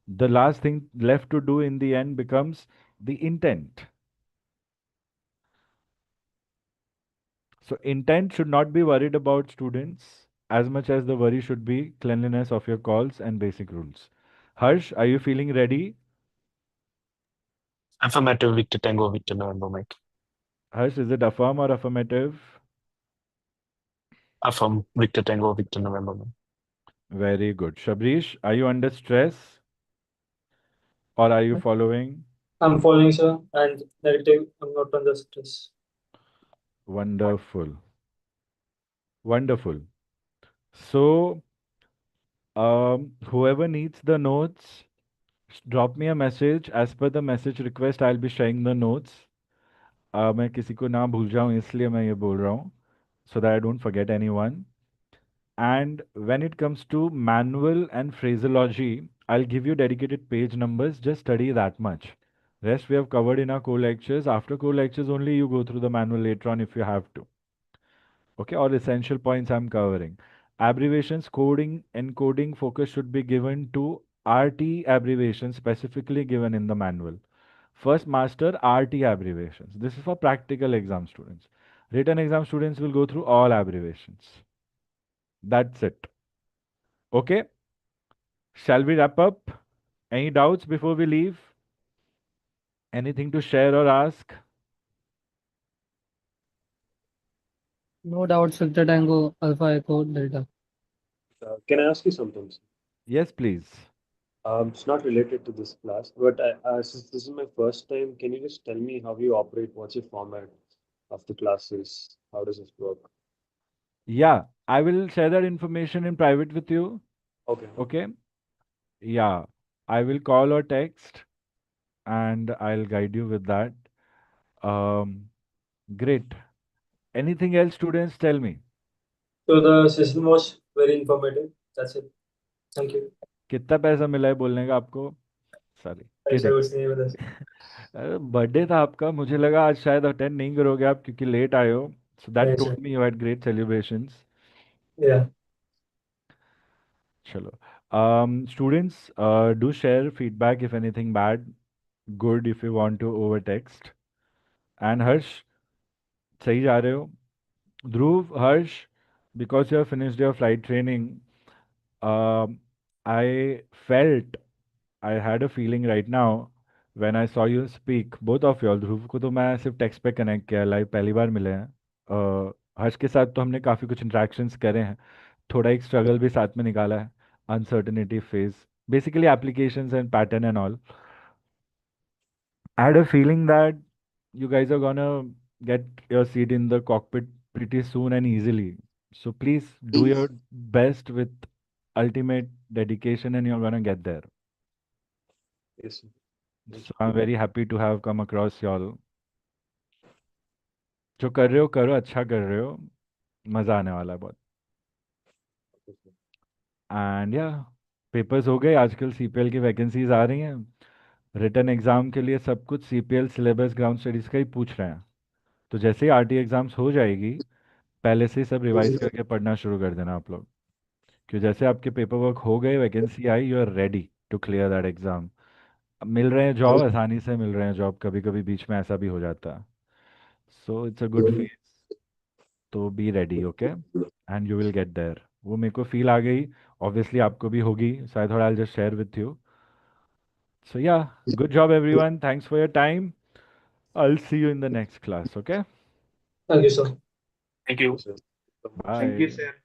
The last thing left to do in the end becomes the intent. So intent should not be worried about, students, as much as the worry should be cleanliness of your calls and basic rules. Harsh, are you feeling ready? Affirmative, Victor Tango, Victor November Mike. Harsh, is it affirm or affirmative? Affirm, Victor Tango, Victor November Mike. Very good. Shabrish, are you under stress or are you following? I'm following, sir, and negative. I'm not under stress. Wonderful. Wonderful. So, whoever needs the notes, drop me a message. As per the message request, I'll be sharing the notes. मैं किसी को ना भूल जाऊं इसलिए मैं ये बोल रहा हूँ, so that I don't forget anyone. And when it comes to manual and phraseology, I'll give you dedicated page numbers. Just study that much. Rest we have covered in our core lectures. After core lectures only you go through the manual later on if you have to. Okay, all essential points I'm covering. Abbreviations, coding, encoding focus should be given to RT abbreviations specifically given in the manual. First, master RT abbreviations. This is for practical exam students. Written exam students will go through all abbreviations. That's it. Okay. Shall we wrap up? Any doubts before we leave? Anything to share or ask? No doubts, Victor Tango, Alpha Echo Delta. Can I ask you something? Yes, please. It's not related to this class, but since this is my first time, can you just tell me how you operate? What's your format of the classes? How does this work? Yeah, I will share that information in private with you. Okay. Okay. Yeah, I will call or text and I'll guide you with that. Great. Anything else, students? Tell me. So the session was very informative. That's it. Thank you. कितना पैसा मिला है बोलने का आपको? Sorry, ऐसा kidding. कुछ नहीं है बता। अरे बर्थडे था आपका, मुझे लगा आज शायद अटेंड नहीं करोगे आप क्योंकि लेट आए हो. सो दैट नहीं told sir. Me you had great celebrations. Yeah. चलो. Students, do share feedback if anything bad, good if you want to over text. And Harsh, सही जा रहे हो? Dhruv, Harsh, because you have finished your flight training, I felt, I had a feeling right now when I saw you speak both of you, Dhruv को तो मैं सिर्फ text पे connect किया, लाइव पहली बार मिले हैं। हर्ष के साथ तो हमने काफ़ी कुछ इंटरेक्शंस करे हैं, थोड़ा एक स्ट्रगल भी साथ में निकाला है, uncertainty phase, basically applications and pattern and all. I had a feeling that you guys are gonna get your seat in the cockpit pretty soon and easily. So please do your best with ultimate dedication and you're gonna get there. Yes, sir. Thank So I'm very happy to have come across y'all. जो कर रहे हो करो, अच्छा कर रहे हो, मज़ा आने वाला है बहुत। you, sir. एंड या पेपर्स हो गए, आजकल सीपीएल की वैकेंसीज आ रही हैं, रिटर्न एग्ज़ाम के लिए सब कुछ सीपीएल सिलेबस ग्राउंड स्टडीज़ का ही पूछ रहे हैं। तो जैसे ही आरटी एग्ज़ाम्स हो जाएगी, पहले से ही सब रिवाइज करके पढ़ना शुरू कर देना आप लोग, क्योंकि जैसे आपके पेपर वर्क हो गए, वैकेंसी आई, you are ready to clear that exam. मिल रहे हैं जॉब, आसानी से मिल रहे हैं जॉब, कभी कभी बीच में ऐसा भी हो जाता है। So it's a good phase, तो be ready, okay, and you will get there. वो मेरे को फील आ गई, ऑब्वियसली आपको भी होगी, so I thought I will just share with you. So ya, good job everyone, thanks for your time, I will see you in the next class, okay, Thank you, sir. Thank you. Yes, sir. So much. Thank you, bye. sir.